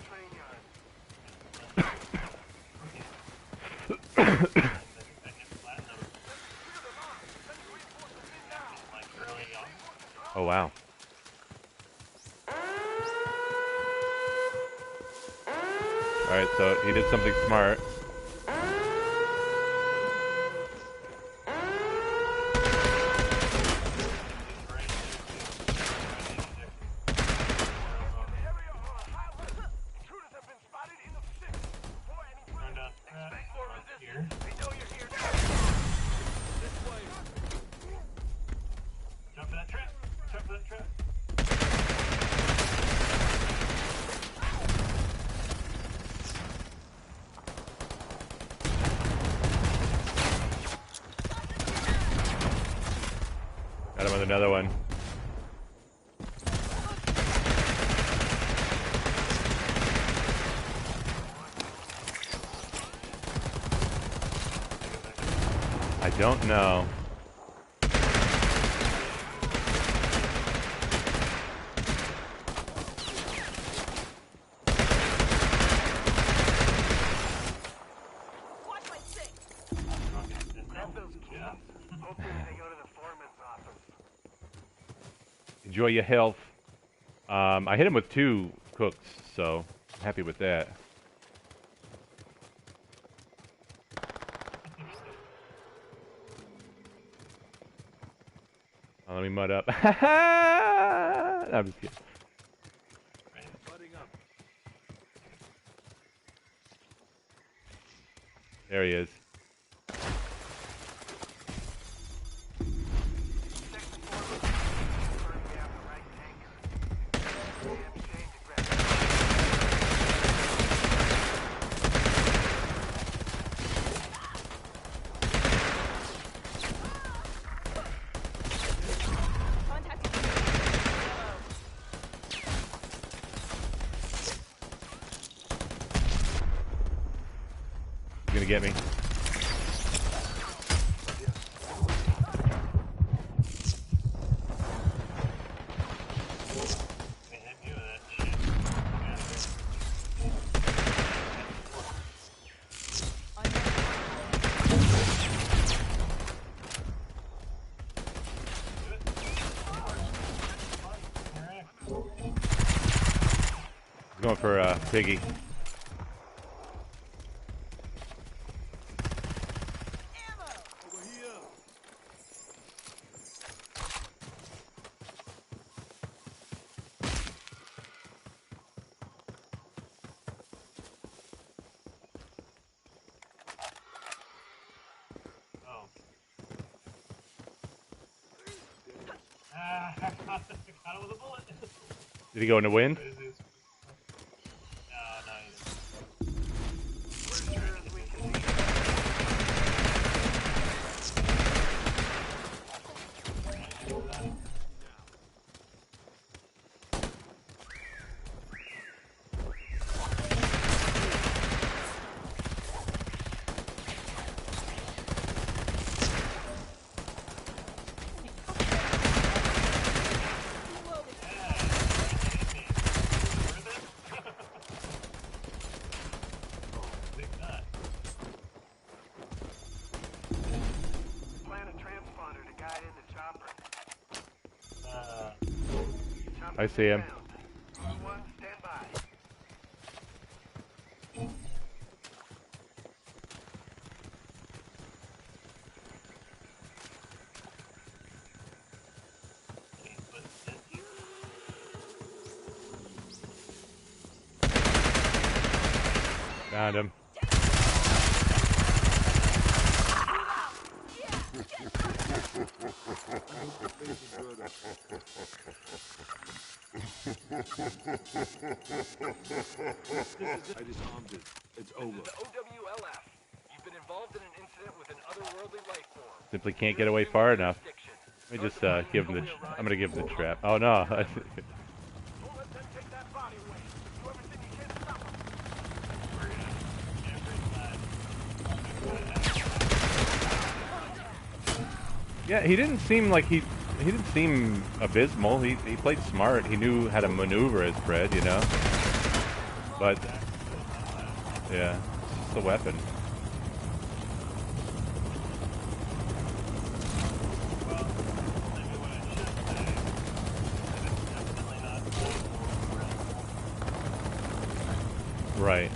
D: I hit platinum like early on.
A: Oh wow. Alright, so he did something smart.
D: Jump for that trap! Jump for that trap!
A: Got him with another one. I don't know.
C: Watch my six.
F: Grab those keys. Hopefully they go to the foreman's office.
A: Enjoy your health. I hit him with 2 cooks, so I'm happy with that. Oh, let me mud up. No, I'm just kidding.
G: Budding up.
A: There he is. He's gonna get me. He's going for Piggy.
G: Over here.
D: Oh. Ah, I caught him with a bullet.
A: Did he go in the wind?
D: No, he didn't.
A: I see him.
F: One, stand by.
A: Found him.
G: I disarmed it. It's over.
E: This is OWLF. You've been involved in an incident with an otherworldly life form.
A: Simply can't get away far enough. Let me just give him the. I'm gonna give him the trap. Oh no!
F: Don't let them take that body away. Do everything you can to stop them.
A: Yeah, he didn't seem like he didn't seem abysmal. He played smart. He knew how to maneuver his Fred, you know. But yeah, it's just a weapon. Right.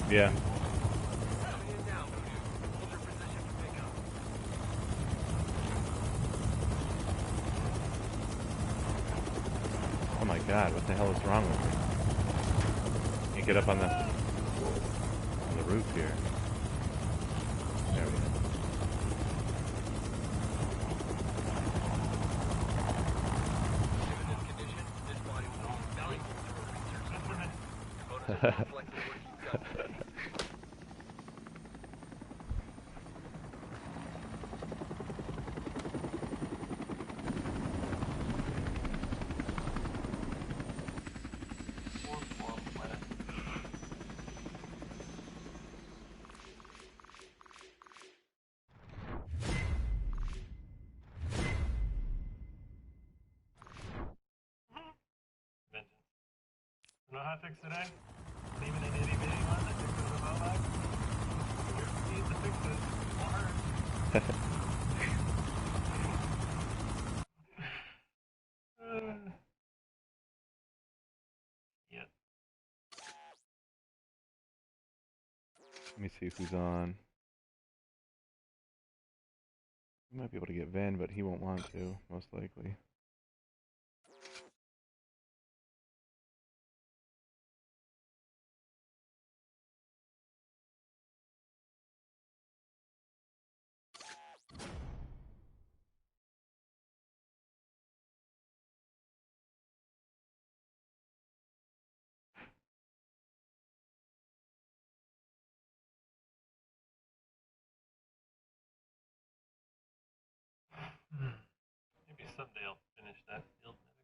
A: Yeah. Oh my God! What the hell is wrong with me? Can't get up on the roof here. There we go.
D: No hotfix today? Even an itty bitty one that fixes the Momac? You're need to fix it. Yep.
A: Let me see who's on. We might be able to get Ven, but he won't want to, most likely.
D: Maybe someday I'll finish that field medic.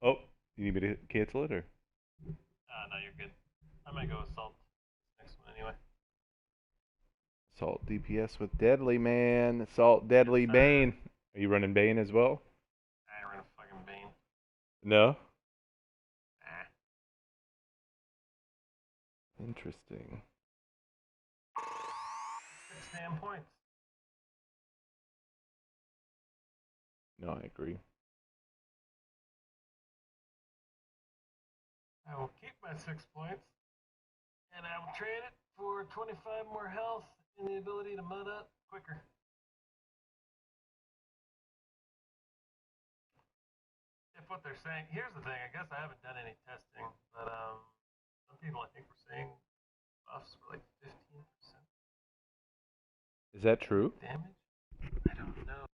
A: Oh, you need me to cancel it, or?
D: No, you're good. I might go assault next one anyway.
A: Assault DPS with Deadly, man. Assault Deadly Bane. Are you running Bane as well?
D: I ain't running fucking Bane.
A: No?
D: Ah.
A: Interesting.
D: 6 damn points.
A: No, I agree.
D: I will keep my 6 points, and I will trade it for 25 more health and the ability to mud up quicker. If what they're saying, here's the thing, I guess I haven't done any testing, but some people I think were saying buffs were like 15%
A: Is that true?
D: damage. I don't know.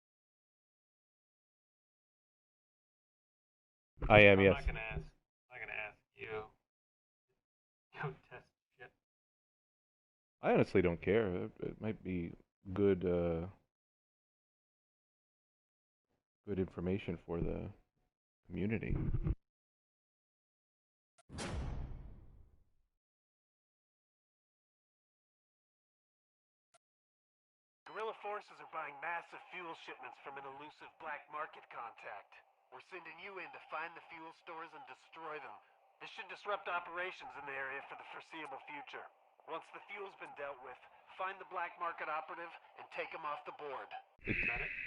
A: I am,
D: I'm
A: yes.
D: not gonna ask you. Go test shit.
A: I honestly don't care. It might be good, good information for the community.
F: Guerrilla forces are buying massive fuel shipments from an elusive black market contact. We're sending you in to find the fuel stores and destroy them. This should disrupt operations in the area for the foreseeable future. Once the fuel's been dealt with, Find the black market operative and take him off the board.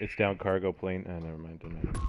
A: It's down cargo plane. Oh, never mind. Didn't matter.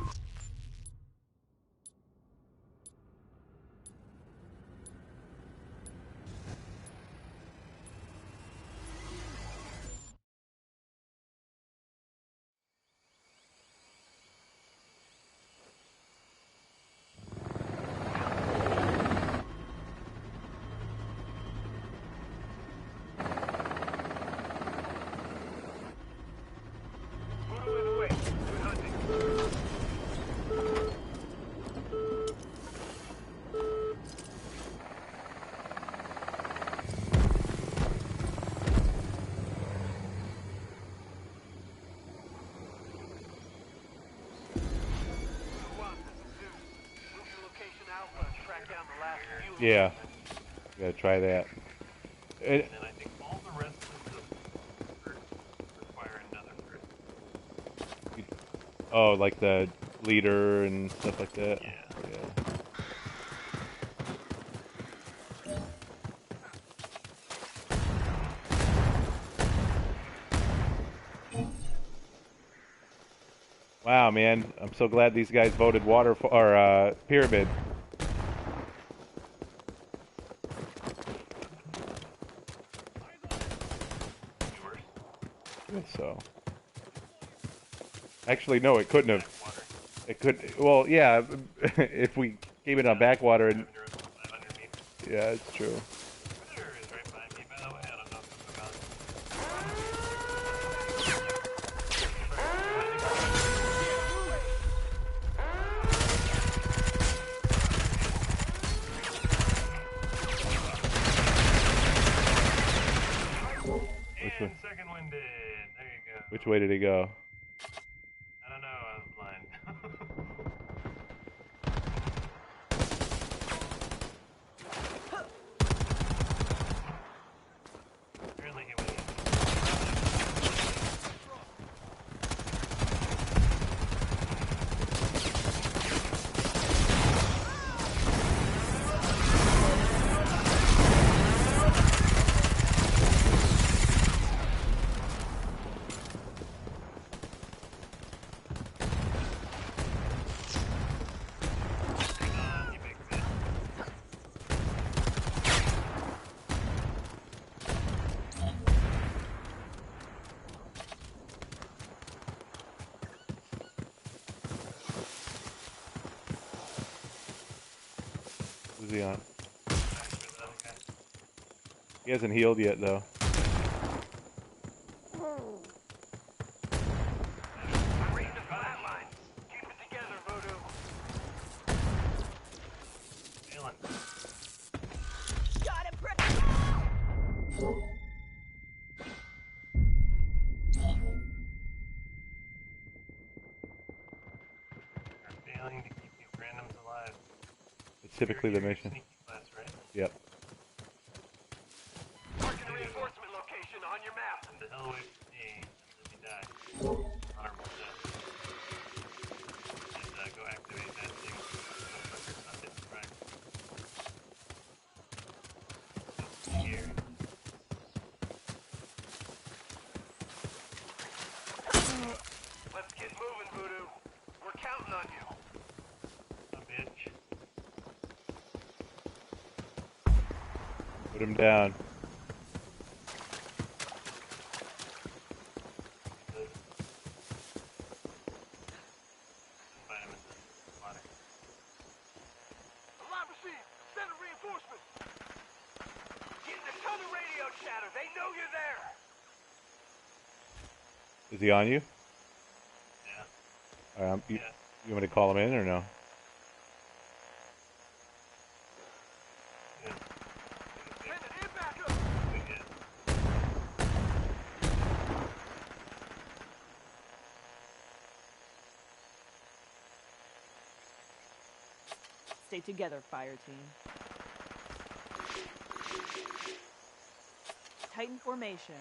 A: Yeah, gotta try that.
D: And then I think all the rest of the first require another person.
A: Oh, like the leader and stuff like that?
D: Yeah.
A: Wow, man. I'm so glad these guys voted pyramid. So, actually, no, it couldn't have. It could. Well, yeah, if we came in on backwater and. Yeah, it's true.
D: And second one did. There you go.
A: Which way did he go?
D: I don't know. I was blind. Apparently he went.
A: Who's he on? He hasn't healed yet, though.
D: Failing to keep you randoms alive.
A: It's typically the mission.
D: Class, right?
A: Yep.
F: Marking a reinforcement location on your map.
D: And the hell away from me, and then you die. 100%. And go activate that thing. Motherfucker's not hitting right. Here.
F: Let's get moving, Voodoo. We're counting on you.
D: A bitch.
A: Put him down.
F: Alarm received. Send a reinforcement. Getting a ton of radio chatter. They know you're there.
A: Is he on you?
D: Yeah.
A: You want me to call him in or no?
D: Yeah.
F: Sending in backup.
D: Yeah.
C: Stay together, fire team. Titan formation.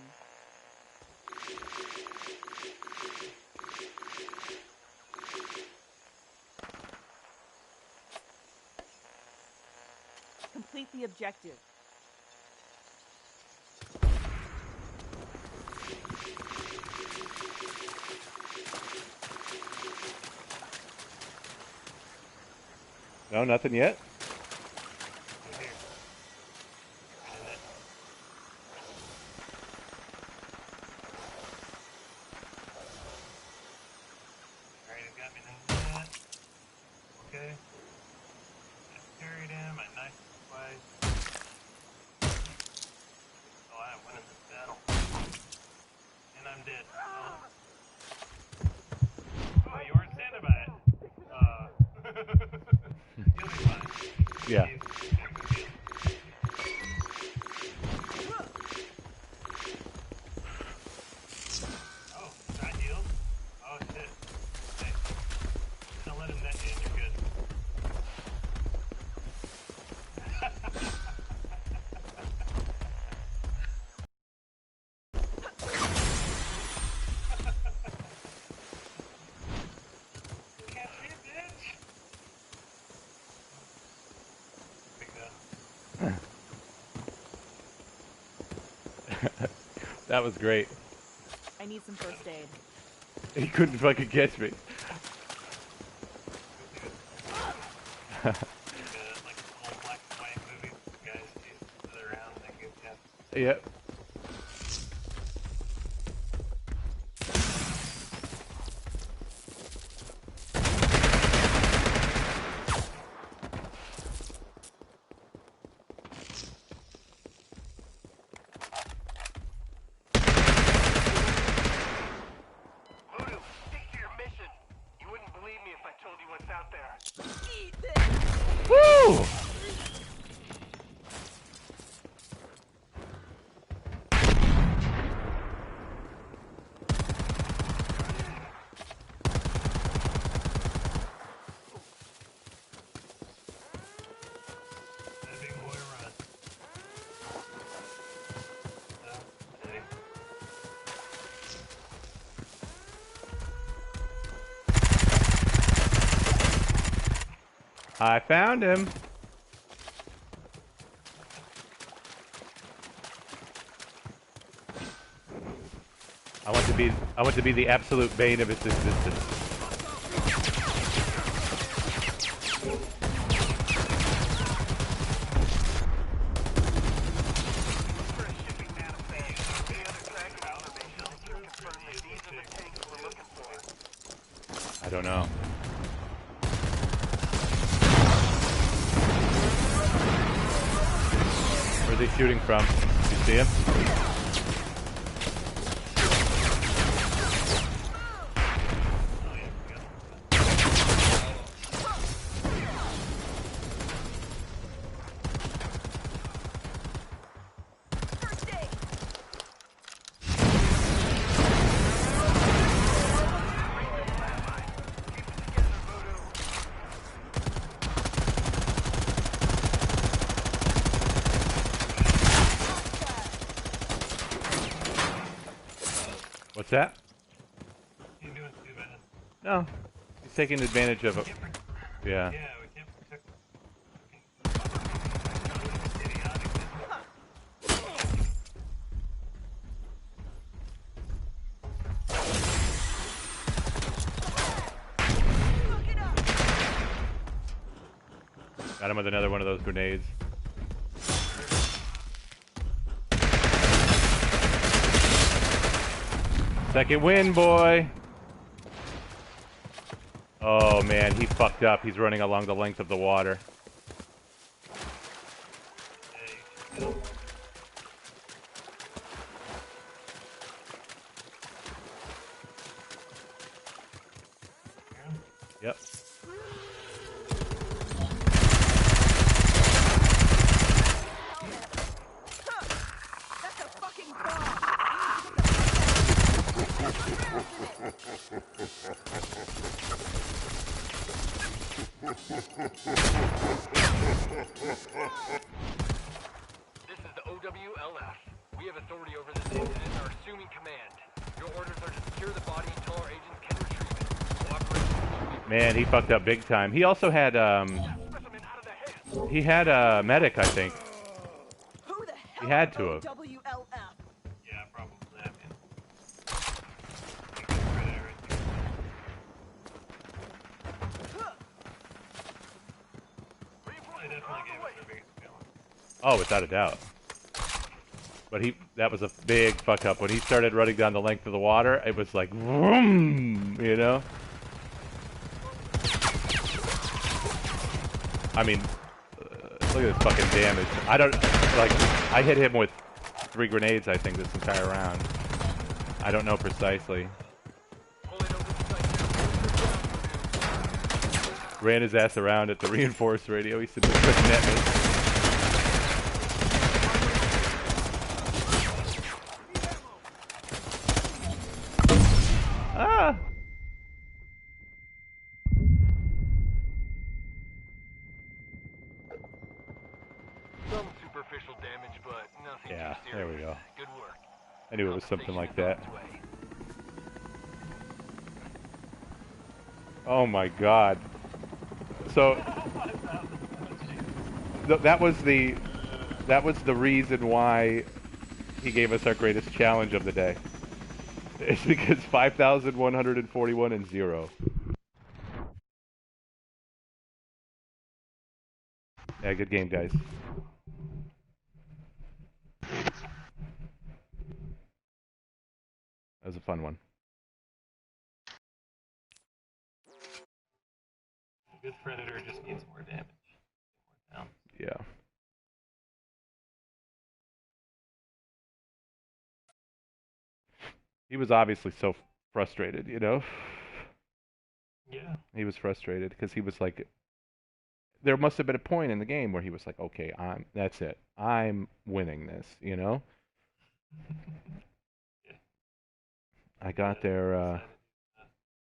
C: Complete the objective.
A: No, nothing yet.
D: Right here. Right in it. Alright, he's got me in the net. Okay. I parried him, I knifed him twice. Oh, I'm winning this battle. And I'm dead. Oh, you weren't standing by it. You'll be fine.
A: Yeah.
D: Oh, not healed? Oh, shit. Okay. Don't let him net you, you're good. Catch me, bitch! Big gun.
A: That was great.
C: I need some first aid.
A: He couldn't fucking catch me.
D: Like old black and white movies, guys chase each other around and they get you.
A: Yep.
F: Voodoo, stick to your mission. You wouldn't believe me if I told you what's out there.
C: Eat this!
A: Woo!
D: That big boy run. Okay.
A: I found him. I want to be the absolute bane of its existence.
F: For a shipping manifest, any other tracking information that can confirm that these are the tanks we're looking for.
A: I don't know. Where's he shooting from? You see him?
C: First aid!
A: What's that?
D: He's doing too bad.
A: No. He's taking advantage of it. Yeah.
D: Yeah, we can't protect him. Idiotic.
C: Look it up!
A: Got him with another one of those grenades. Second win, boy. Oh man, he fucked up. He's running along the length of the water. Yep.
C: That's a fucking bomb!
E: This is the OWLF. We have authority over this incident and are assuming command. Your orders are to secure the body until our agents can retrieve it. Cooperation will be
A: Man, he fucked up big time. He also had he had a medic, I think.
C: Who the hell
A: He had
C: are
A: to have.
C: WLF?
D: Yeah, probably. I mean, definitely gave us our biggest challenge.
A: Oh, without a doubt. But that was a big fuck up. When he started running down the length of the water, it was like, vroom, you know? I mean, look at this fucking damage. I hit him with 3 grenades, I think, this entire round. I don't know precisely. Ran his ass around at the reinforced radio. He said, "Net me." Ah!
E: Some superficial damage, but nothing
A: Yeah,
E: too serious.
A: there we go.
E: Good work.
A: I knew it was something like that. Oh my god. So that was the reason why he gave us our greatest challenge of the day. It's because 5,141 and 0. Yeah, good game, guys. That was a fun one.
D: A good predator just needs more damage. More down.
A: Yeah. He was obviously so frustrated, you know?
D: Yeah.
A: He was frustrated because he was like, there must have been a point in the game where he was like, okay, that's it. I'm winning this, you know?
D: Yeah.
A: I got there,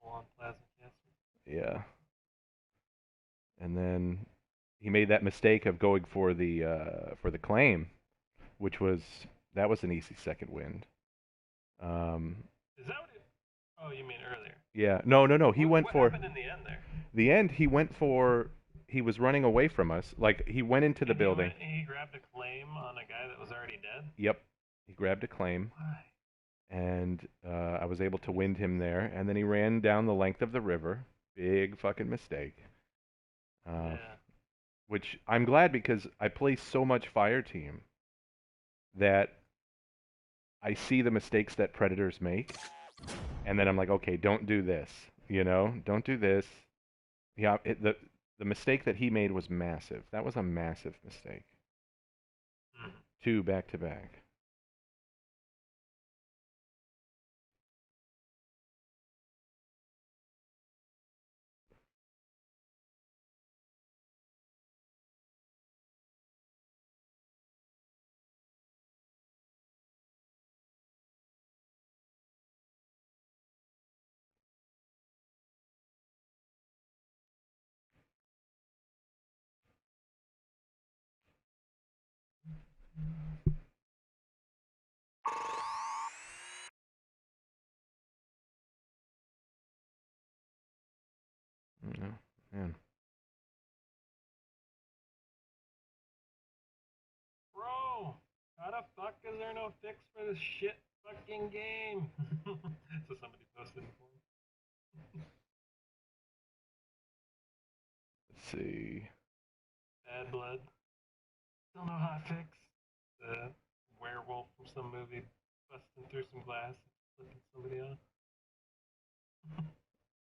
D: Full-on plasma cancer.
A: yeah. And then he made that mistake of going for the claim, that was an easy second wind.
D: Is that what it... Oh, you mean earlier.
A: Yeah. No. He went for...
D: What happened in the end there?
A: The end, he went for... He was running away from us. Like, he went into the building.
D: He grabbed a claim on a guy that was already dead?
A: Yep. He grabbed a claim.
D: Why?
A: And I was able to wind him there. And then he ran down the length of the river. Big fucking mistake.
D: Yeah.
A: Which I'm glad, because I play so much fire team that I see the mistakes that predators make, and then I'm like, okay, don't do this, you know, don't do this. Yeah, the mistake that he made was massive. That was a massive mistake. 2 back to back. No, man.
D: Bro, how the fuck is there no fix for this shit fucking game? So somebody posted it for me.
A: Let's see.
D: Bad blood. Still no hot fix. The werewolf from some movie busting through some glass and flipping somebody off.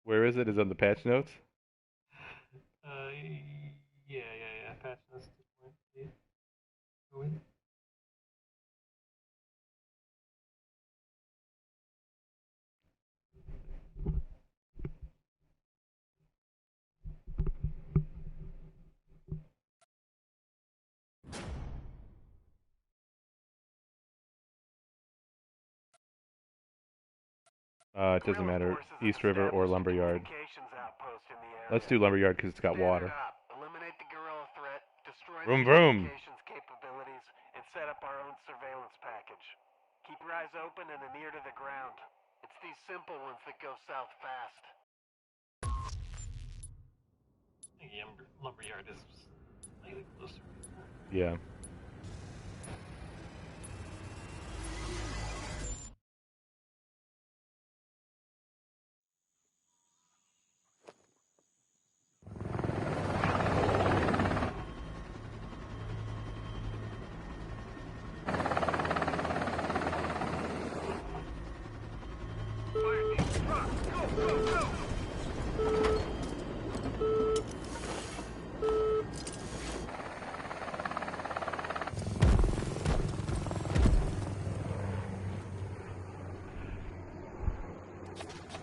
A: Where is it? Is it on the patch notes?
D: Yeah. Patch notes 2.8. Go in.
A: It doesn't matter. East River or Lumberyard. Let's do Lumberyard because it's got water.
F: Eliminate the guerrilla threat, destroy
A: Vroom,
F: the
A: vroom.
F: communications capabilities, and set up our own surveillance package. Keep your eyes open and an ear to the ground. It's these simple ones that go south fast.
D: I think Lumberyard is slightly closer.
A: Yeah.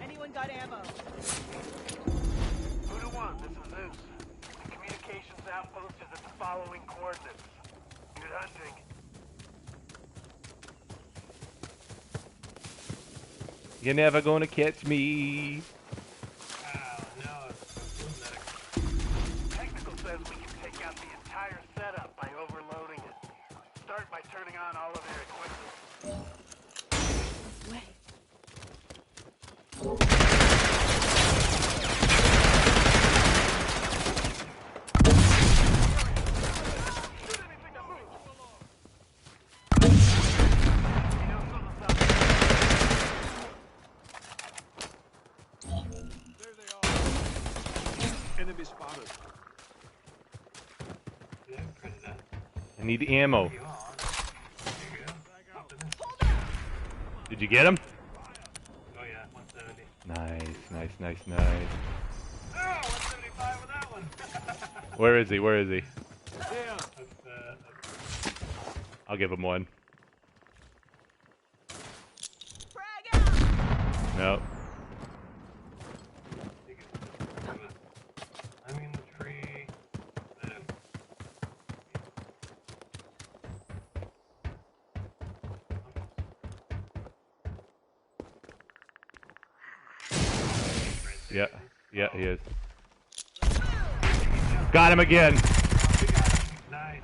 C: Anyone got ammo?
F: Voodoo 1, this is Zeus. The communications outpost is at the following coordinates. Good hunting.
A: You're never gonna catch me.
D: Wow, no, it's field medic.
F: Technical says we can take out the entire setup by overloading it. Start by turning on all of their equipment.
C: Wait.
G: Enemy spotted.
D: Yeah, printed that.
A: I need ammo.
D: There you go. Up to this.
A: Did you get him?
D: Oh yeah, 170.
A: Nice, nice, nice, nice.
D: Oh, 175 with that one.
A: Where is he? Where is he?
G: There.
D: That's,
A: I'll give him one.
C: Frag out!
A: Nope.
D: I'm in the tree.
A: Yeah, yeah, he is. Got him again.
D: Nice.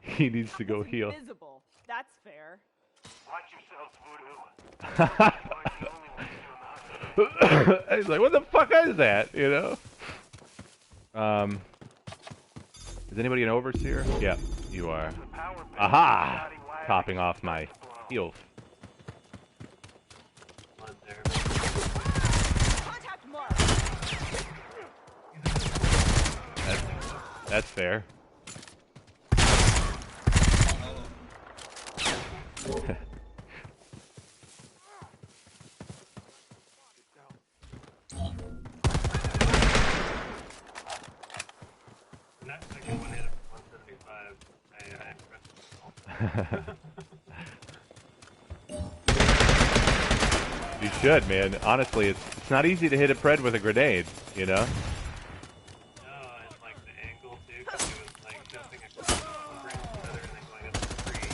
A: He needs to go heal.
C: Invisible. That's fair.
F: Watch yourselves, Voodoo. You aren't the only ones doing the hunting.
A: He's like, what the fuck is that? You know? Is anybody an overseer? Yeah, you are.
F: The power bank
A: Aha!
F: is wiring
A: Topping off my heals.
D: One there.
C: Contact mark.
A: That's fair.
D: That second one hit him for 175.
A: You should, man. Honestly, it's not easy to hit a pred with a grenade, you know?
D: No, and like the angle too, 'cause it was like jumping across one branch to another and then going up the tree.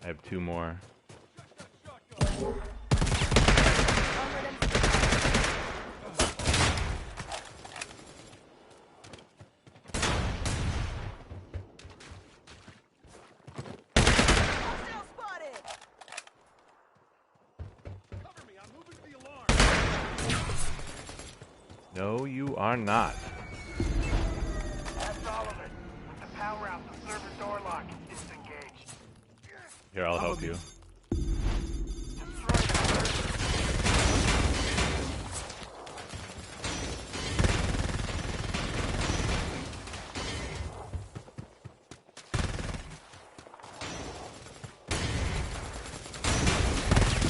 A: I have two more.
C: Hostile spotted.
G: Cover me. I'm moving to the alarm.
A: No, you are not.
F: That's all of it. With the power out, the server door lock is disengaged.
A: Here, I'll help you.
F: Destroy the server.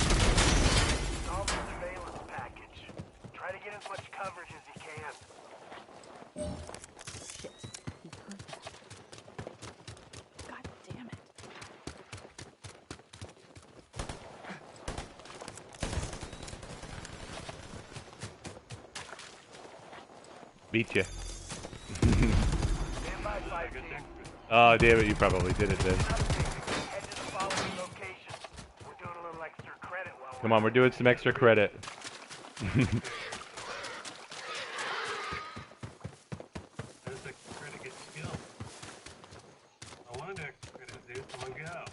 F: Install the surveillance package. Try to get as much coverage as you can.
C: Shit. He heard that. God damn it.
A: Beat you.
F: Stand by, 5-2.
A: Oh, damn it, you probably did it then.
F: Head to the following location. We're doing a little extra credit while
A: Come on, we're doing some extra credit.
D: There's a credit get skill. I wanted to credit Zeus, someone go.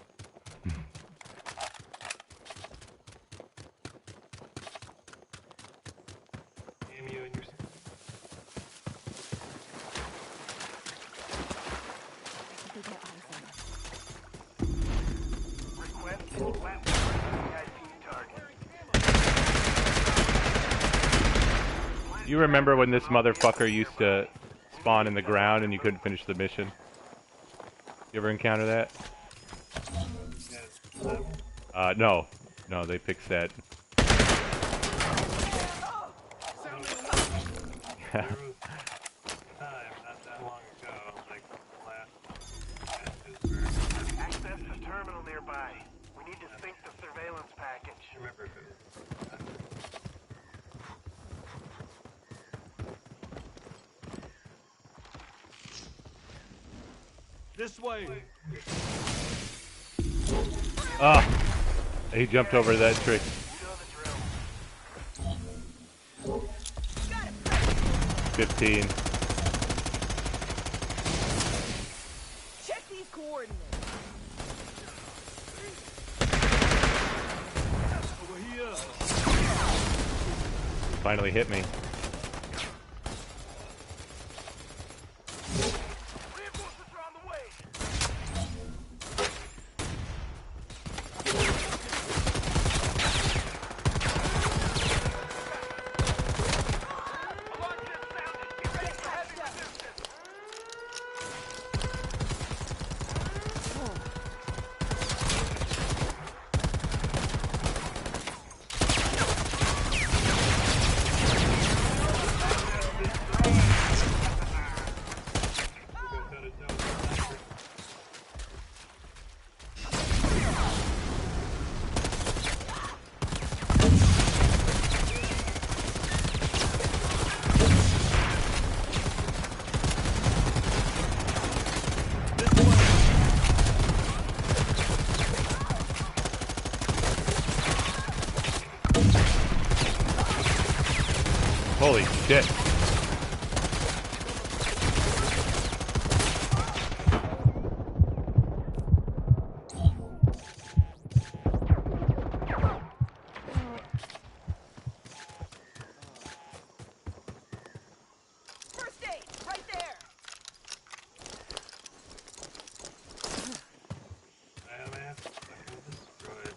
D: Damn you and your
C: They got eyes on us.
F: Request platform VIP target.
H: You remember when this motherfucker used to spawn in the ground and you couldn't finish the mission? You ever encounter that? No. No, they fixed that.
D: There was time, not that long ago, like the last patches where
F: Access the terminal nearby. We need to sync the surveillance package.
D: I remember if it was
G: This way.
H: Ah! He jumped over that tree.
F: You know the drill.
H: 15.
C: Check these coordinates.
G: Over here.
H: Finally hit me.
F: Reinforcements are on the way. Alarm just sounded. Get ready for heavy resistance.
H: Holy shit.
C: First aid, right there.
D: biomass fucking destroyed.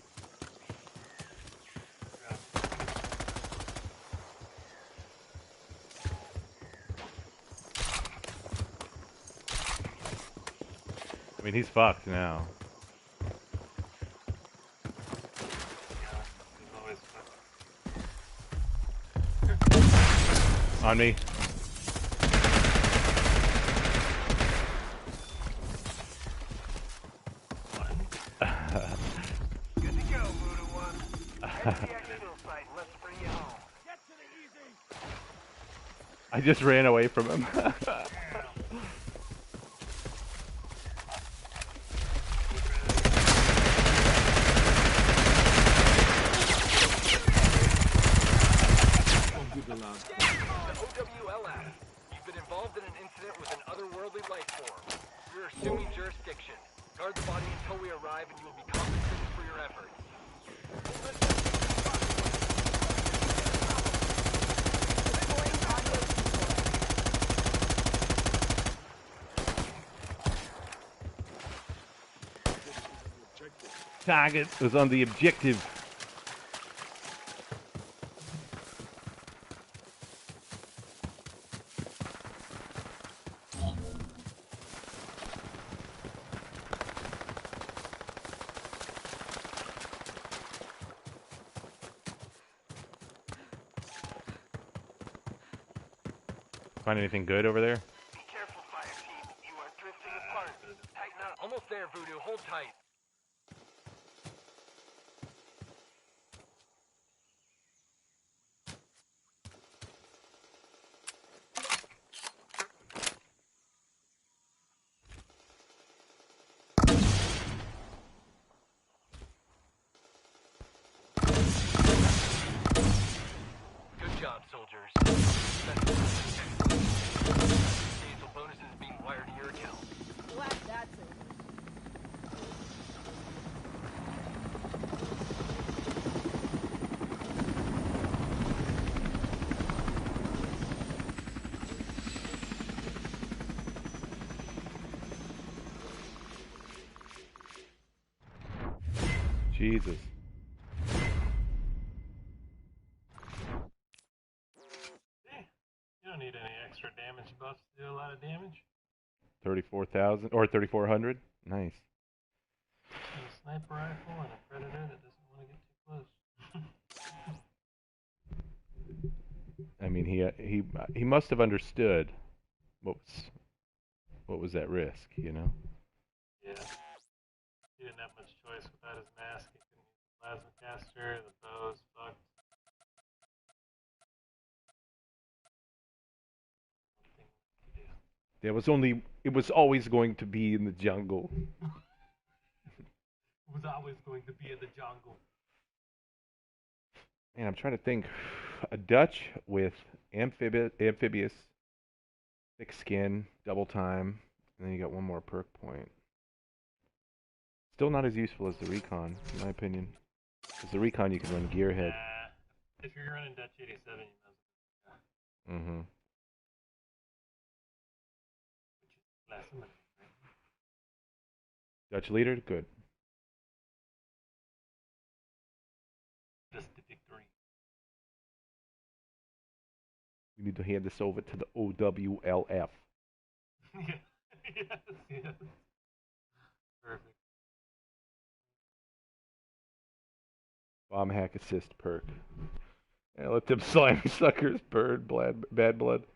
D: Yeah.
H: I mean, he's fucked now.
D: He's always fucking.
H: On me.
F: Good to go, Voodoo One. Head to the exfil site. Let's bring you home. Get to the easy.
H: I just ran away from him.
G: Don't give the last.
E: OWLF. You've been involved in an incident with an otherworldly life form. You're assuming jurisdiction. Guard the body until we arrive and you will be compensated for your efforts.
H: Target was on the objective. Find anything good over there?
F: Be careful, fire team. You are drifting apart. Tighten up.
E: Almost there, Voodoo. Hold tight. Good job, soldiers. Diesel bonuses being wired to your account.
C: Glad that's over.
H: Jesus.
D: extra damage buffs do a lot of damage.
H: 34,000 or 3,400. Nice.
D: And a sniper rifle and a predator that doesn't want to get too close.
H: I mean, he must have understood what was at risk, you know.
D: Yeah. He didn't have much choice without his mask. He couldn't use the plasma caster. The bow's fucked.
H: It was always going to be in the jungle.
D: It was always going to be in the jungle.
H: Man, I'm trying to think. A Dutch with amphibious, thick skin, double time, and then you got one more perk point. Still not as useful as the recon, in my opinion. Because the recon you can run gearhead.
D: If you're running Dutch 87, you know.
H: Mm-hmm.
D: Last minute, right?
H: Dutch leader, good.
D: Just the victory.
H: We need to hand this over to the OWLF.
D: Yes. Perfect.
H: Bomb hack assist perk. And let them slimy suckers burn bad blood.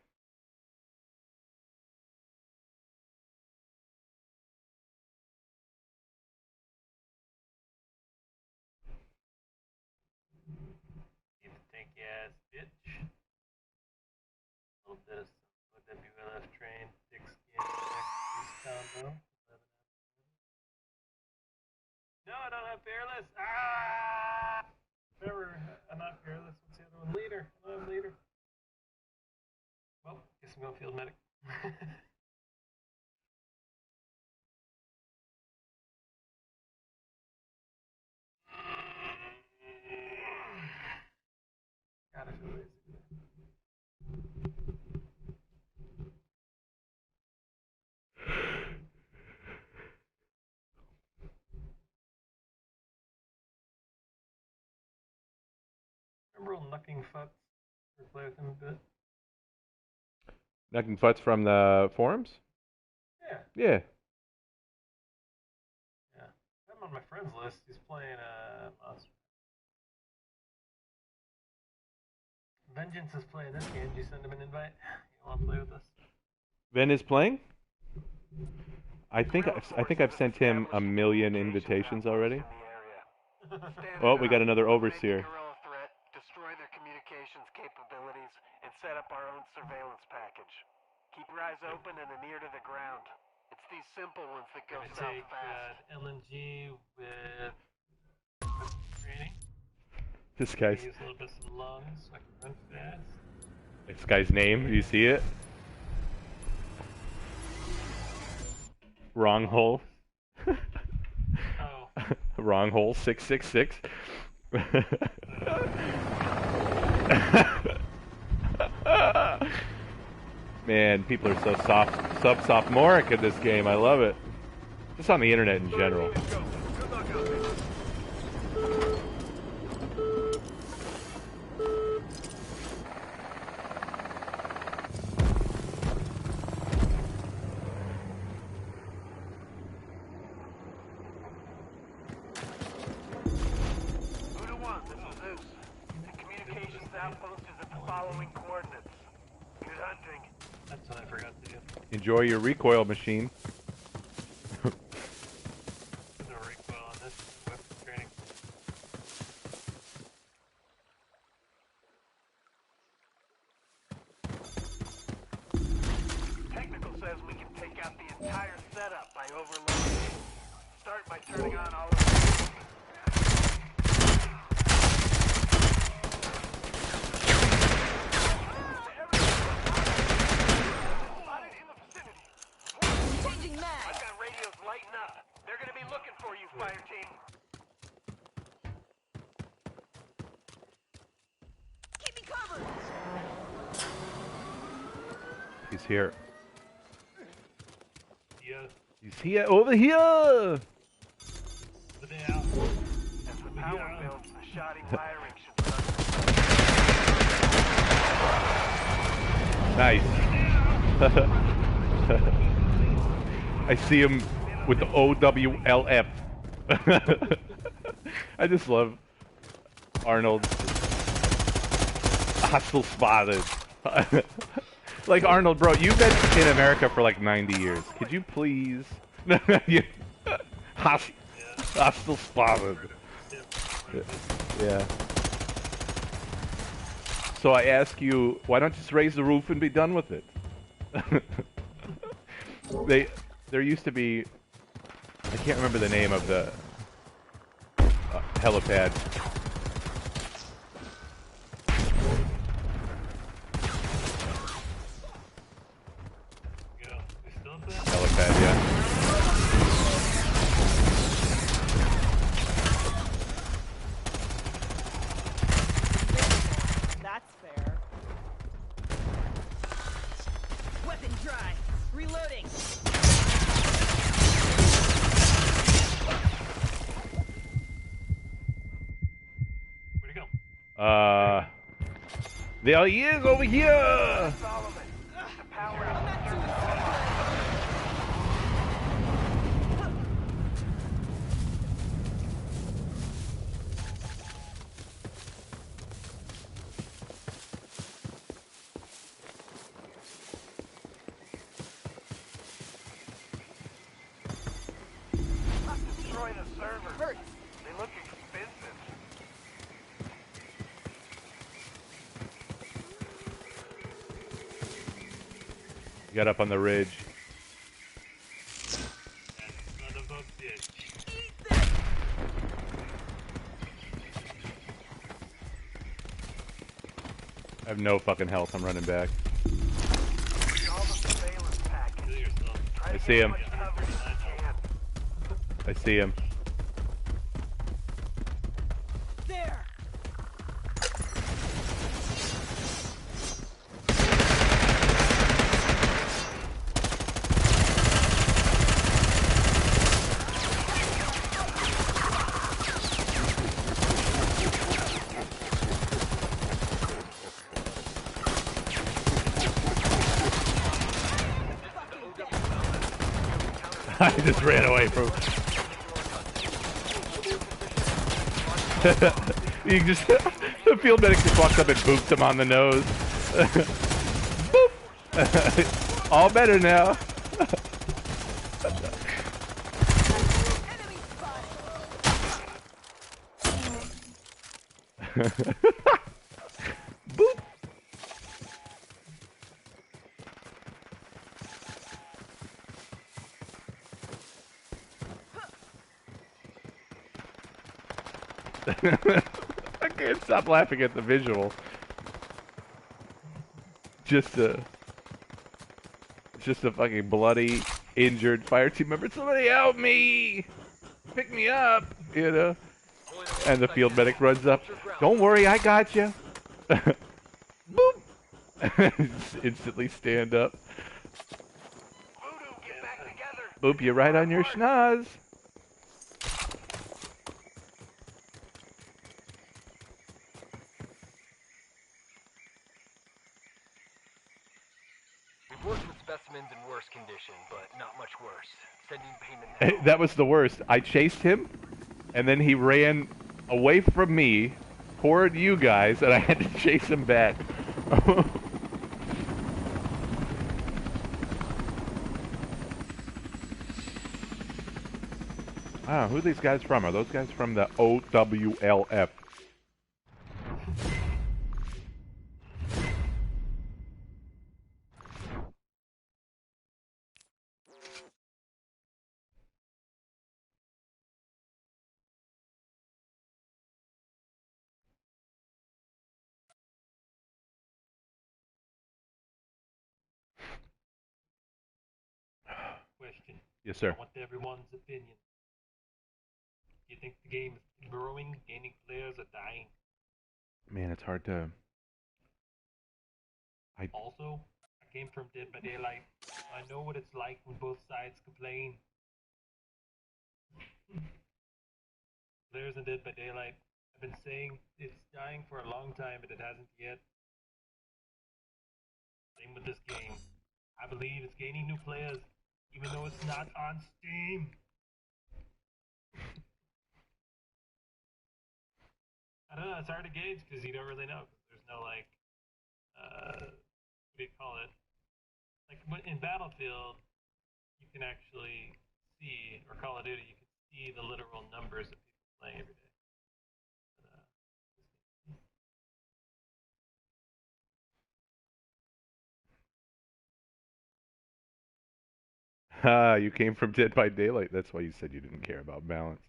D: You tanky ass bitch. A little bit of WLF train, thick skin, boost combo. No, I don't have fearless. Ah! Remember, I'm not fearless. What's the other one? Leader. No, I'm leader. Well, guess I'm going field medic. Gotta feel lazy. Remember old Knucking Futz? Ever play with him a bit?
H: Knucking Futz from the forums?
D: Yeah.
H: Yeah.
D: Yeah. I'm on my friends list. He's playing Monster. Vengeance is playing this game. Did you send him an invite? You want to play with us?
H: Ven is playing? I think I've sent him a million invitations already. Oh, we got another overseer.
F: Destroy their communications capabilities and set up our own surveillance package. Keep your eyes open and an ear to the ground. It's these simple ones that go south
D: Take
F: fast.
D: LNG with training.
H: This guy's
D: Use a little bit of lungs so I can run fast.
H: this guy's name. Do you see it? Wrong hole.
D: Oh.
H: Wrong hole. 666. Man, people are so sophomoric in this game. I love it. Just on the internet in general.
D: That's what I forgot to do.
H: Enjoy your recoil machine.
D: There's no recoil on this weapon training.
F: Technical says we can take out the entire setup by overloading it. Start by turning on all of the...
H: He's here.
D: Yeah.
H: He's here. Over here.
F: As the power builds, the shoddy wiring should start.
H: Nice. I see him with the OWLF. I just love Arnold. Hostile spotted. Like Arnold, bro, you've been in America for like 90 years. Could you please? Hostile spotted. Yeah. So I ask you, why don't you just raise the roof and be done with it? There used to be, I can't remember the name of the helipad. Helipad, yeah.
C: That's fair. Weapon dry. Reloading.
D: Where'd he go?
H: There he is over here!
F: Destroy the servers. They look expensive.
H: Got up on the ridge.
D: Son of a bitch.
H: I have no fucking health. I'm running back.
D: Kill yourself.
H: I see him. I see him.
C: There.
H: I just ran away from. You just the field medic just walks up and boops him on the nose. Boop. All better now. Boop. I can't stop laughing at the visual. Just a fucking bloody, injured fire team member. Somebody help me! Pick me up! You know? And the field medic runs up. Don't worry, I got you. Boop! Instantly stand up. Boop, you right on your schnoz.
E: We've worked with specimens in worse condition, but not much worse. Sending payment now.
H: That was the worst. I chased him, and then he ran away from me toward you guys, and I had to chase him back. Ah, who are these guys from? Are those guys from the OWLF?
D: Question.
H: Yes, sir.
D: I want everyone's opinion. Do you think the game is growing, gaining players, or dying?
H: Man, it's hard to...
D: Also, I came from Dead by Daylight. I know what it's like when both sides complain. Players in Dead by Daylight have been saying it's dying for a long time, but it hasn't yet. Same with this game. I've believe it's gaining new players, even though it's not on Steam. I don't know, it's hard to gauge because you don't really know. There's no, like, what do you call it? Like, in Battlefield, you can actually see, or Call of Duty, you can see the literal numbers of people playing every day.
H: Ah, you came from Dead by Daylight. That's why you said you didn't care about balance.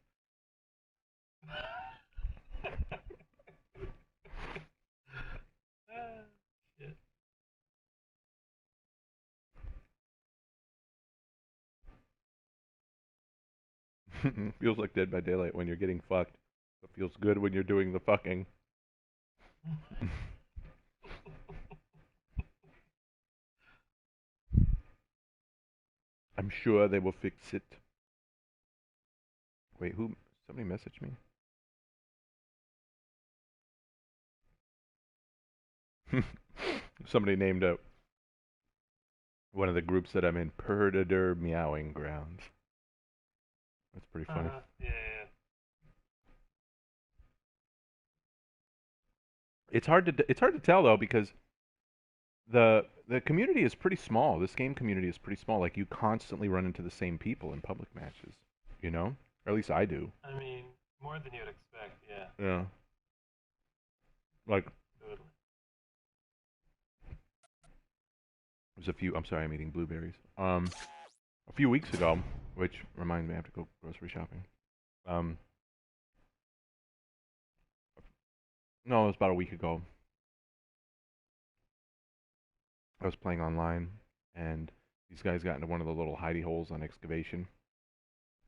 D: Shit.
H: Feels like Dead by Daylight when you're getting fucked. It feels good when you're doing the fucking. I'm sure they will fix it. Wait, who? Somebody messaged me? Somebody named one of the groups that I'm in Predator Meowing Grounds. That's pretty funny.
D: Yeah.
H: It's hard to tell though because the community is pretty small. This game community is pretty small. Like you constantly run into the same people in public matches, you know? Or at least I do.
D: I mean, more than you'd expect, yeah.
H: Yeah. Like
D: Totally.
H: there's a few. I'm sorry, I'm eating blueberries. A few weeks ago, which reminds me I have to go grocery shopping. No, it was about a week ago. I was playing online, and these guys got into one of the little hidey holes on excavation,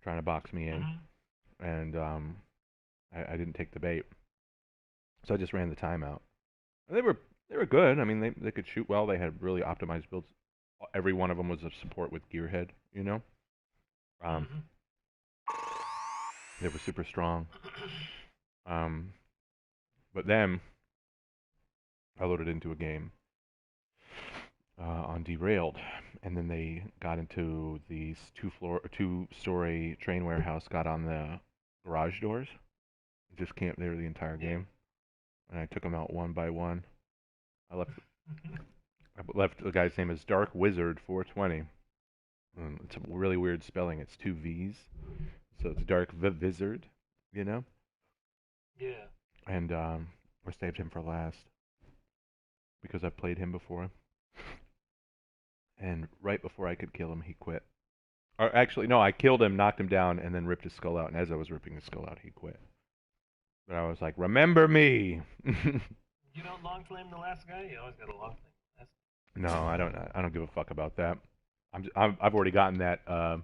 H: trying to box me in, and I didn't take the bait, so I just ran the timeout. And they were good. I mean, they could shoot well. They had really optimized builds. Every one of them was a support with Gearhead, you know. They were super strong. But then I loaded into a game on Derailed, and then they got into these two-story train warehouse, got on the garage doors, just camped there the entire game, and I took them out one by one. I left the guy's name is Dark Wizard 420. It's a really weird spelling. It's two V's, so it's Dark Wizard, you know.
D: Yeah.
H: And I saved him for last because I've played him before. And right before I could kill him, he quit. Or actually, no, I killed him, knocked him down, and then ripped his skull out. And as I was ripping his skull out, he quit. But I was like, "Remember me."
D: You don't long claim the last guy. You always got to long claim the last guy.
H: No, I don't. I don't give a fuck about that. I've already gotten that. I've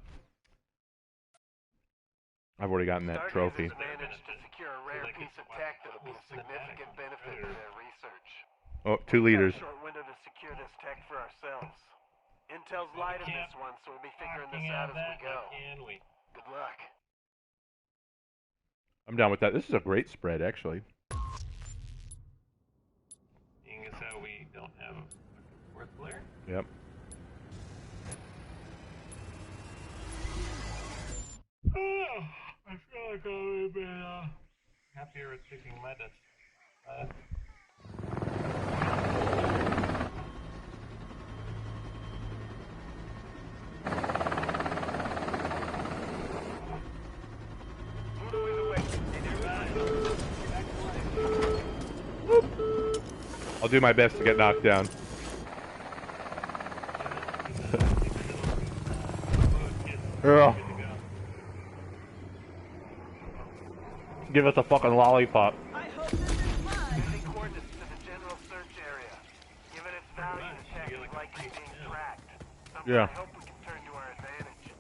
H: already gotten that trophy.
F: Managed to secure a rare piece of tech that'll be a significant benefit to their research.
H: Oh, 2 liters.
F: We've got a short window to secure this tech for ourselves. Intel's light in this one, so we'll be figuring this out as we go. Good luck.
H: I'm down with that. This is a great spread, actually.
D: Seeing as how we don't have a fourth player.
H: Yep.
D: Oh, I feel like I would have been happier with picking my Dutch.
H: I'll do my best to get knocked down. Ugh. Give us a fucking lollipop.
F: I hope this is live. Coordinates to the general search area. Given its value, the tech is likely being tracked. Something
H: Yeah.
F: I hope we can turn to our advantage.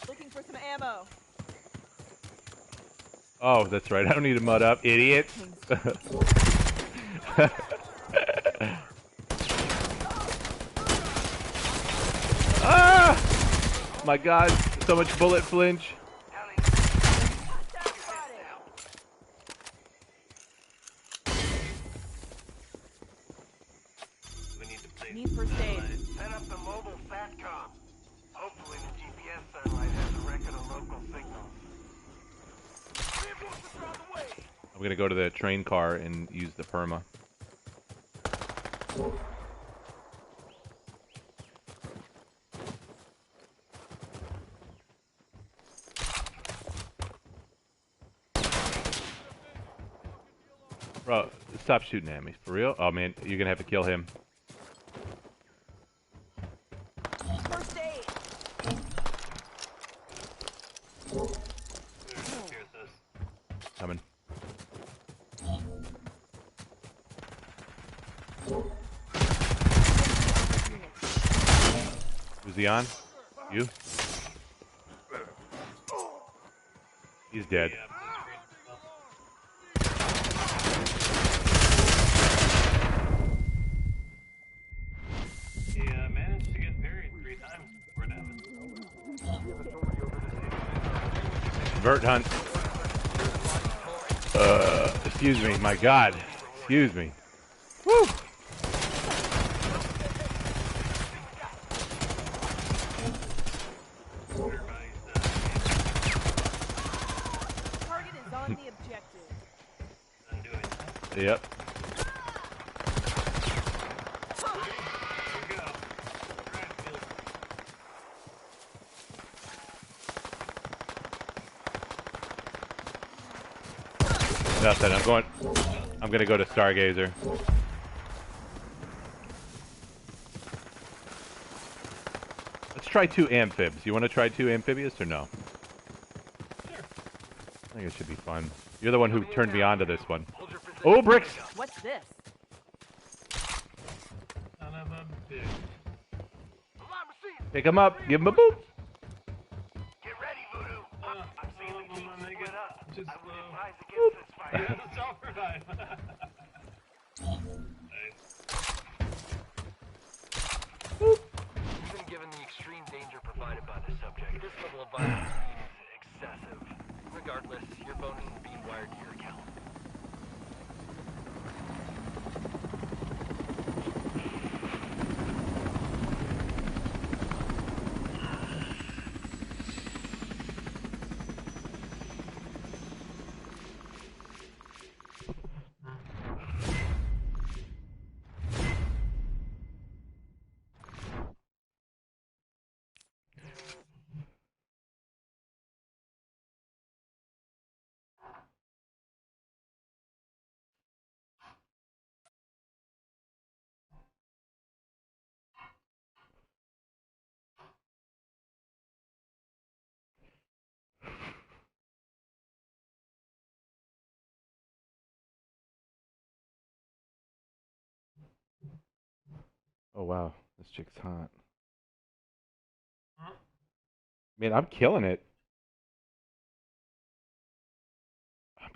C: Looking for some ammo.
H: Oh, that's right. I don't need to mud up, idiot. Ah! My God, so much bullet flinch.
C: Need first aid.
F: Set up the mobile SATCOM. Hopefully the GPS satellite has a record of local signals. Reinforcements are on the way.
H: I'm gonna go to the train car and use the perma. Bro, stop shooting at me. For real? Oh man, you're gonna have to kill him.
C: First aid.
D: Here's this.
H: Coming. Who's he on? You? He's dead.
D: Yeah, blue screen as well. He managed to get parried 3 times before it happened.
H: Vert hunt. Excuse me, my god. Excuse me. Woo!
C: Target is on the objective.
D: Undoing that.
H: Yep.
D: Here we go. Alright, field.
H: Nothing. I'm gonna go to Stargazer. Let's try 2 amphibs. You wanna try 2 amphibious or no?
D: Sure.
H: I think it should be fun. You're the one who turned me on to this one. Oh, bricks!
C: What's this?
D: Son of a bitch.
F: Alarm received.
H: Pick him up. Give him a boop.
F: Get ready, Voodoo. I'm feeling
D: I'm gonna make it just
F: I would
D: slow.
F: advise against this fight.
D: Yeah, let's all revive. Nice.
E: Even given the extreme danger provided by the subject, this level of violence seems excessive. Regardless, your bonus is being wired to your account.
H: Oh wow, this chick's hot.
D: Huh?
H: Man, I'm killing it. I'm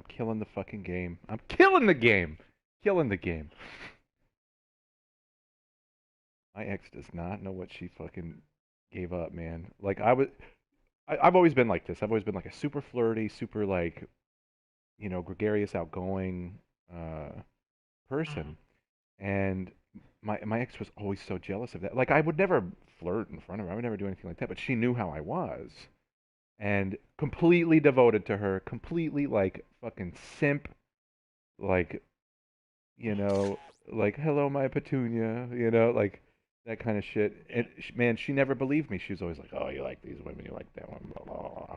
H: killing the fucking game. I'm killing the game. Killing the game. My ex does not know what she fucking gave up, man. Like I've always been like this. I've always been like a super flirty, super like, gregarious, outgoing person. And my ex was always so jealous of that. Like I would never flirt in front of her. I would never do anything like that, but she knew how I was. And completely devoted to her, completely like fucking simp, like, like hello my petunia, like that kind of shit. And man, she never believed me. She was always like, "Oh, you like these women, you like that one, blah blah blah,"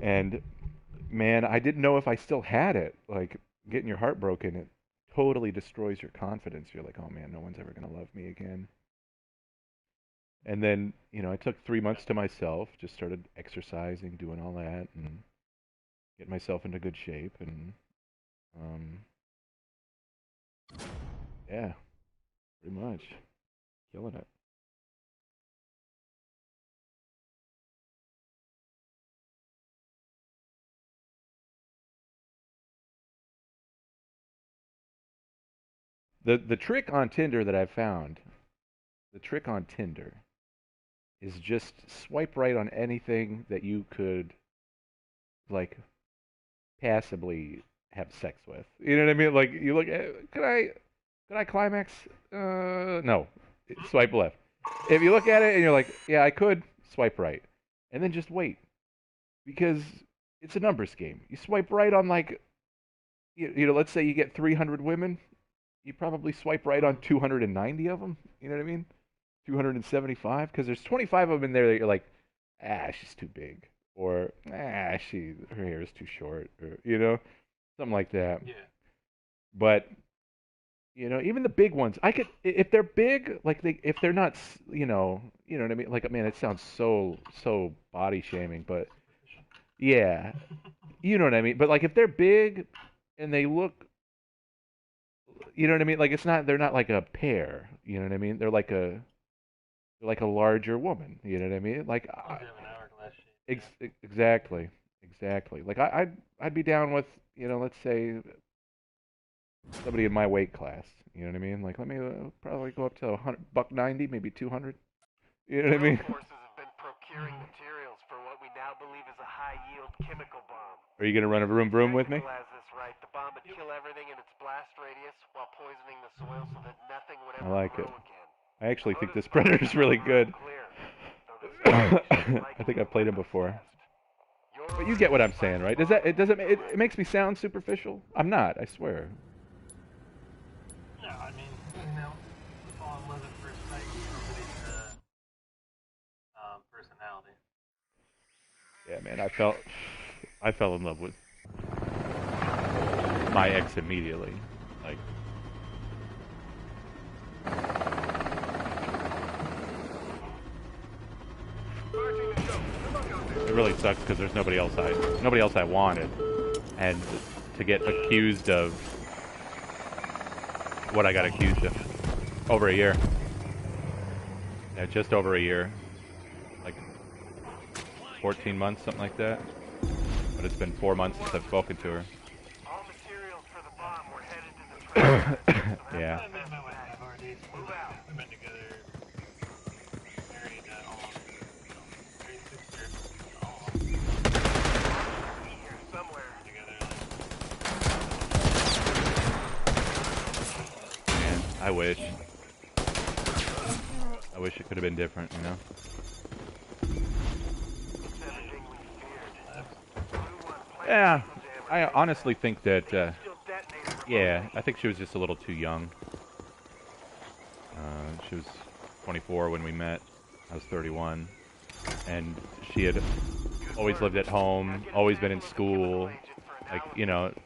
H: And man, I didn't know if I still had it. Like getting your heart broken, it totally destroys your confidence. You're like, "Oh man, no one's ever gonna love me again." And then, I took 3 months to myself, just started exercising, doing all that, and getting myself into good shape, and yeah, pretty much killing it. The trick on Tinder that I've found, the trick on Tinder is just swipe right on anything that you could like passably have sex with. You know what I mean? Like you look at,
A: Could I climax? No. Swipe left. If you look at it and you're like, yeah, I could, swipe right. And then just wait. Because it's a numbers game. You swipe right on like, let's say you get 300 women. You probably swipe right on 290 of them. You know what I mean? 275. Because there's 25 of them in there that you're like, she's too big. Or, her hair is too short. Or, something like that.
D: Yeah.
A: But even the big ones, I could, if they're big, like if they're not, you know what I mean? Like, man, it sounds so body shaming, but yeah, you know what I mean? But like if they're big and they look, you know what I mean? Like they're not like a pear, you know what I mean? They're like a larger woman, you know what I mean? Like,
D: Have an hourglass shape.
A: exactly. Like I'd be down with, let's say somebody in my weight class. You know what I mean? Like, let me probably go up to $190, maybe 200. You know what I mean?
F: Forces have been procuring materials for what we now believe is a high-yield chemical bomb.
A: Are you gonna run a vroom vroom with me?
F: Has this right. The bomb would kill everything in its blast radius while poisoning the soil so that nothing would
A: I
F: ever
A: like
F: grow
A: it.
F: again.
A: I actually think this Predator's really good. I think I've played him before. But you get what I'm saying, right? It makes me sound superficial? I'm not, I swear.
D: No, I mean, fall in love at first sight with somebody's personality.
A: Yeah, man, I fell in love with my ex immediately. Like, it really sucks because there's nobody else I wanted, and to get accused of what I got accused of, over a year. Yeah, just over a year, like 14 months, something like that. But it's been 4 months since I've spoken to her.
F: All materials for the bomb were headed to the trailer.
A: Yeah.
D: I met my wife already. We've been together, married almost, 36 years. Almost.
F: Here somewhere.
D: Together.
A: Man, I wish it could have been different, you know? Yeah, I honestly think that, yeah, I think she was just a little too young. She was 24 when we met. I was 31. And she had always lived at home, always been in school. Like,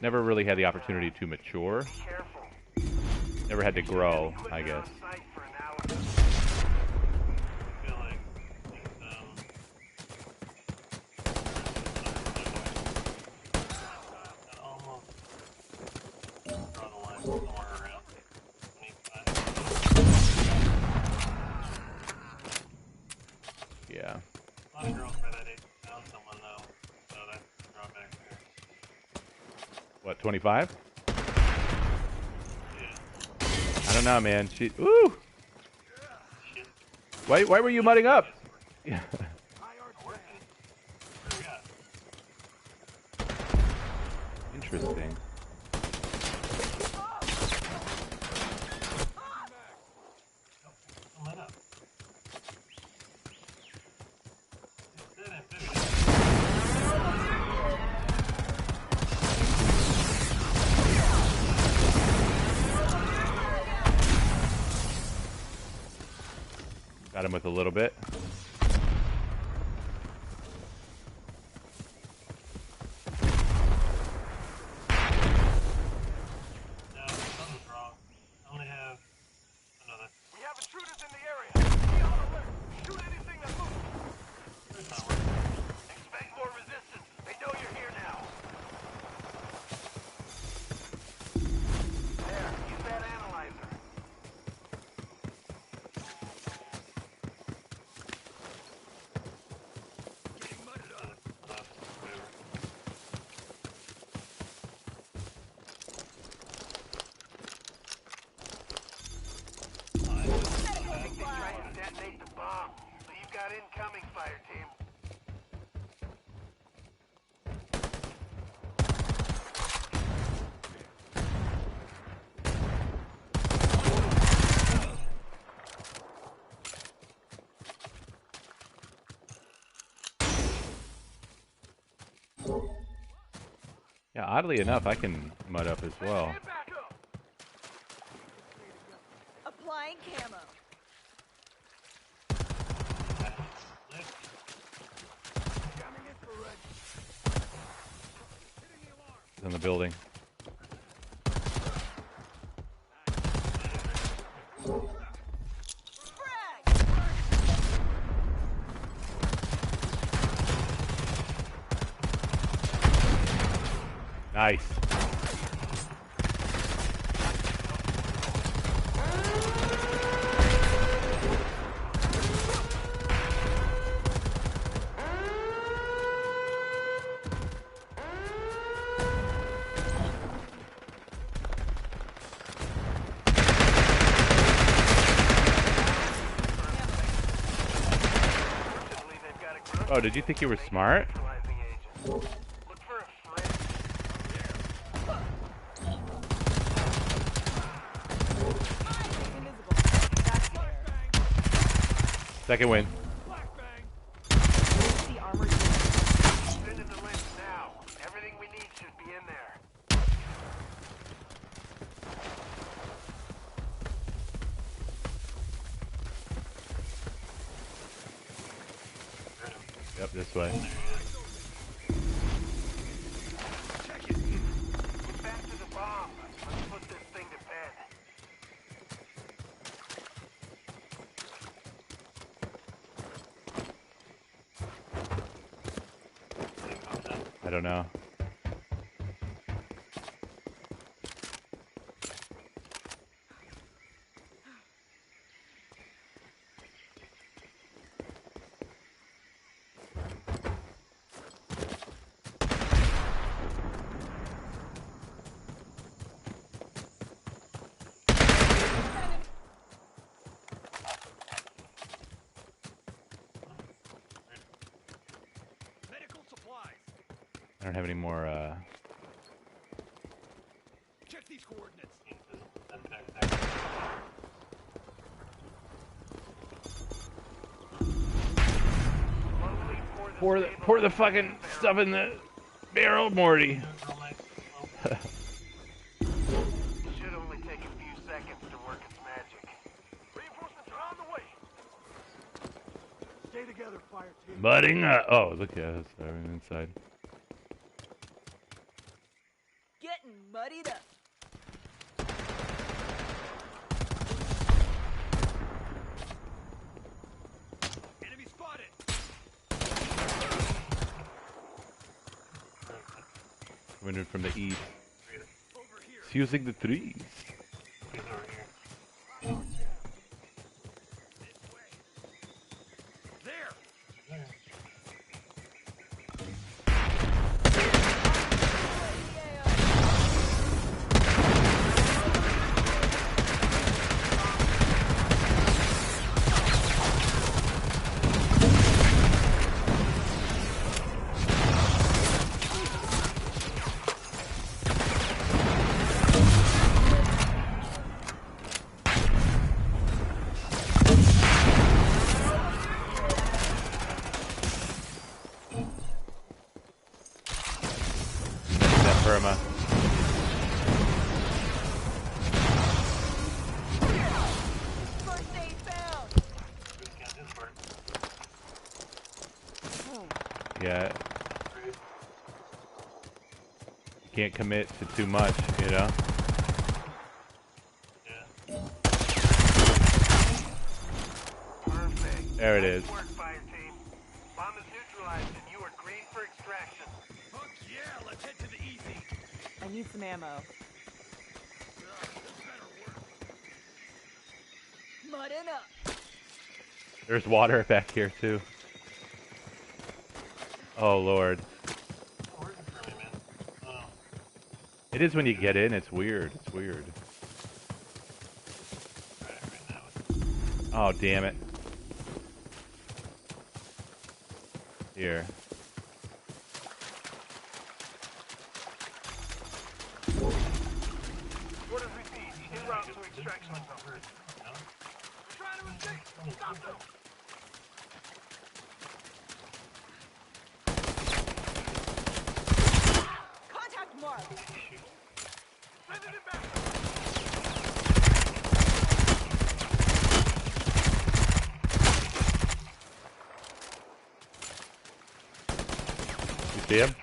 A: never really had the opportunity to mature. Never had to grow, I guess. Yeah.
D: A lot of girls by that age found someone though, so that's the drawback there.
A: What, 25?
D: Yeah.
A: I don't know, man. Ooh! Why were you mudding up? Yeah. Interesting. Got him with a little bit.
D: No, something's wrong. I only have another.
F: We have intruders in the area. Be on alert. Shoot anything that moves.
D: It's not working.
F: Expect more resistance. They know you're here now. There, use that analyzer. Try and detonate the bomb. So you've got incoming, fire team.
H: Yeah, oddly enough, I can mud up as well.
E: Back up.
C: Applying camo.
H: He's in the building. Nice. Oh, did you think you were smart?
F: Look for a friend.
C: Invisible. That's there.
H: Second win.
C: The armor.
F: Send in the list now. Everything we need should be in there.
H: Yep, this way.
F: Get back to the bomb. Let's put this thing to bed.
H: I don't know.
E: Medical supplies.
H: I don't have any more,
E: Check these coordinates.
F: Slowly
H: Pour the fucking stuff in the barrel, Morty.
F: Should only take a few seconds to work its magic.
E: Reinforcements are on the way.
F: Stay together, fire team.
H: Budding up. Oh, look, yeah, that's everything inside.
C: Getting muddied up.
E: Enemy spotted.
H: Coming in from the east.
E: Over here.
H: It's using the trees.
E: There.
H: That Burma.
C: First aid found.
H: Yeah. Can't commit to too much, you know?
F: Perfect.
H: There it is.
F: Nice work, fire team. Bomb is neutralized and you are green for extraction.
E: Fuck yeah, let's head to the easy.
C: I need some ammo.
E: This better work.
C: Mudding up.
H: There's water back here, too. Oh, Lord. It is when you get in, it's weird. It's weird. Oh, damn it. Here.
F: Orders received. En route to extraction zone.
E: We're trying to escape. Stop them.
C: Contact
D: Shoot.
H: You see him?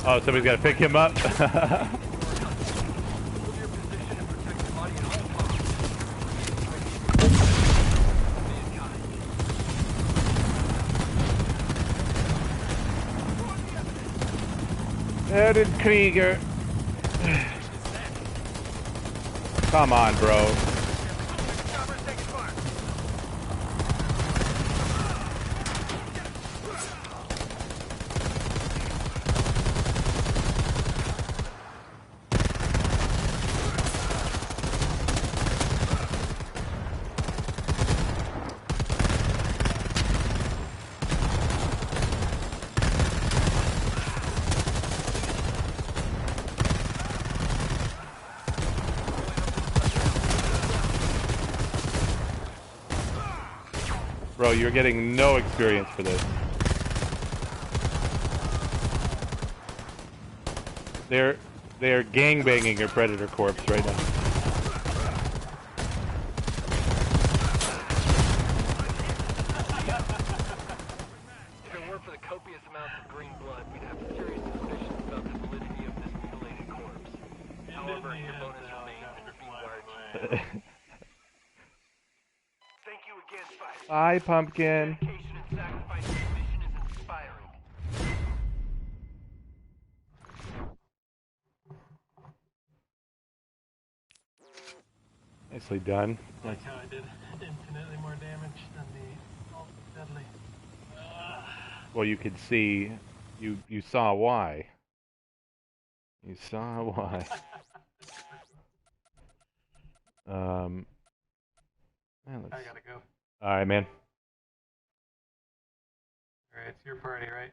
H: Oh, somebody's got to pick him up. Aaron Krieger. Come on, bro. Bro, you're getting no experience for this. They're gangbanging your predator corpse right now.
E: If it weren't for the copious amounts of green blood, we'd have serious suspicions about the validity of this mutilated corpse. However, your bonus remains and be wired.
F: Thank you again, Spider.
H: Bye, Pumpkin.
F: Dedication and sacrifice in your mission is inspiring.
H: Nicely done.
D: Like how I did infinitely more damage than the ultra deadly.
H: Well, you could see, you saw why. You saw why. Man,
D: I gotta go.
H: All right, man.
D: Alright, it's your party, right?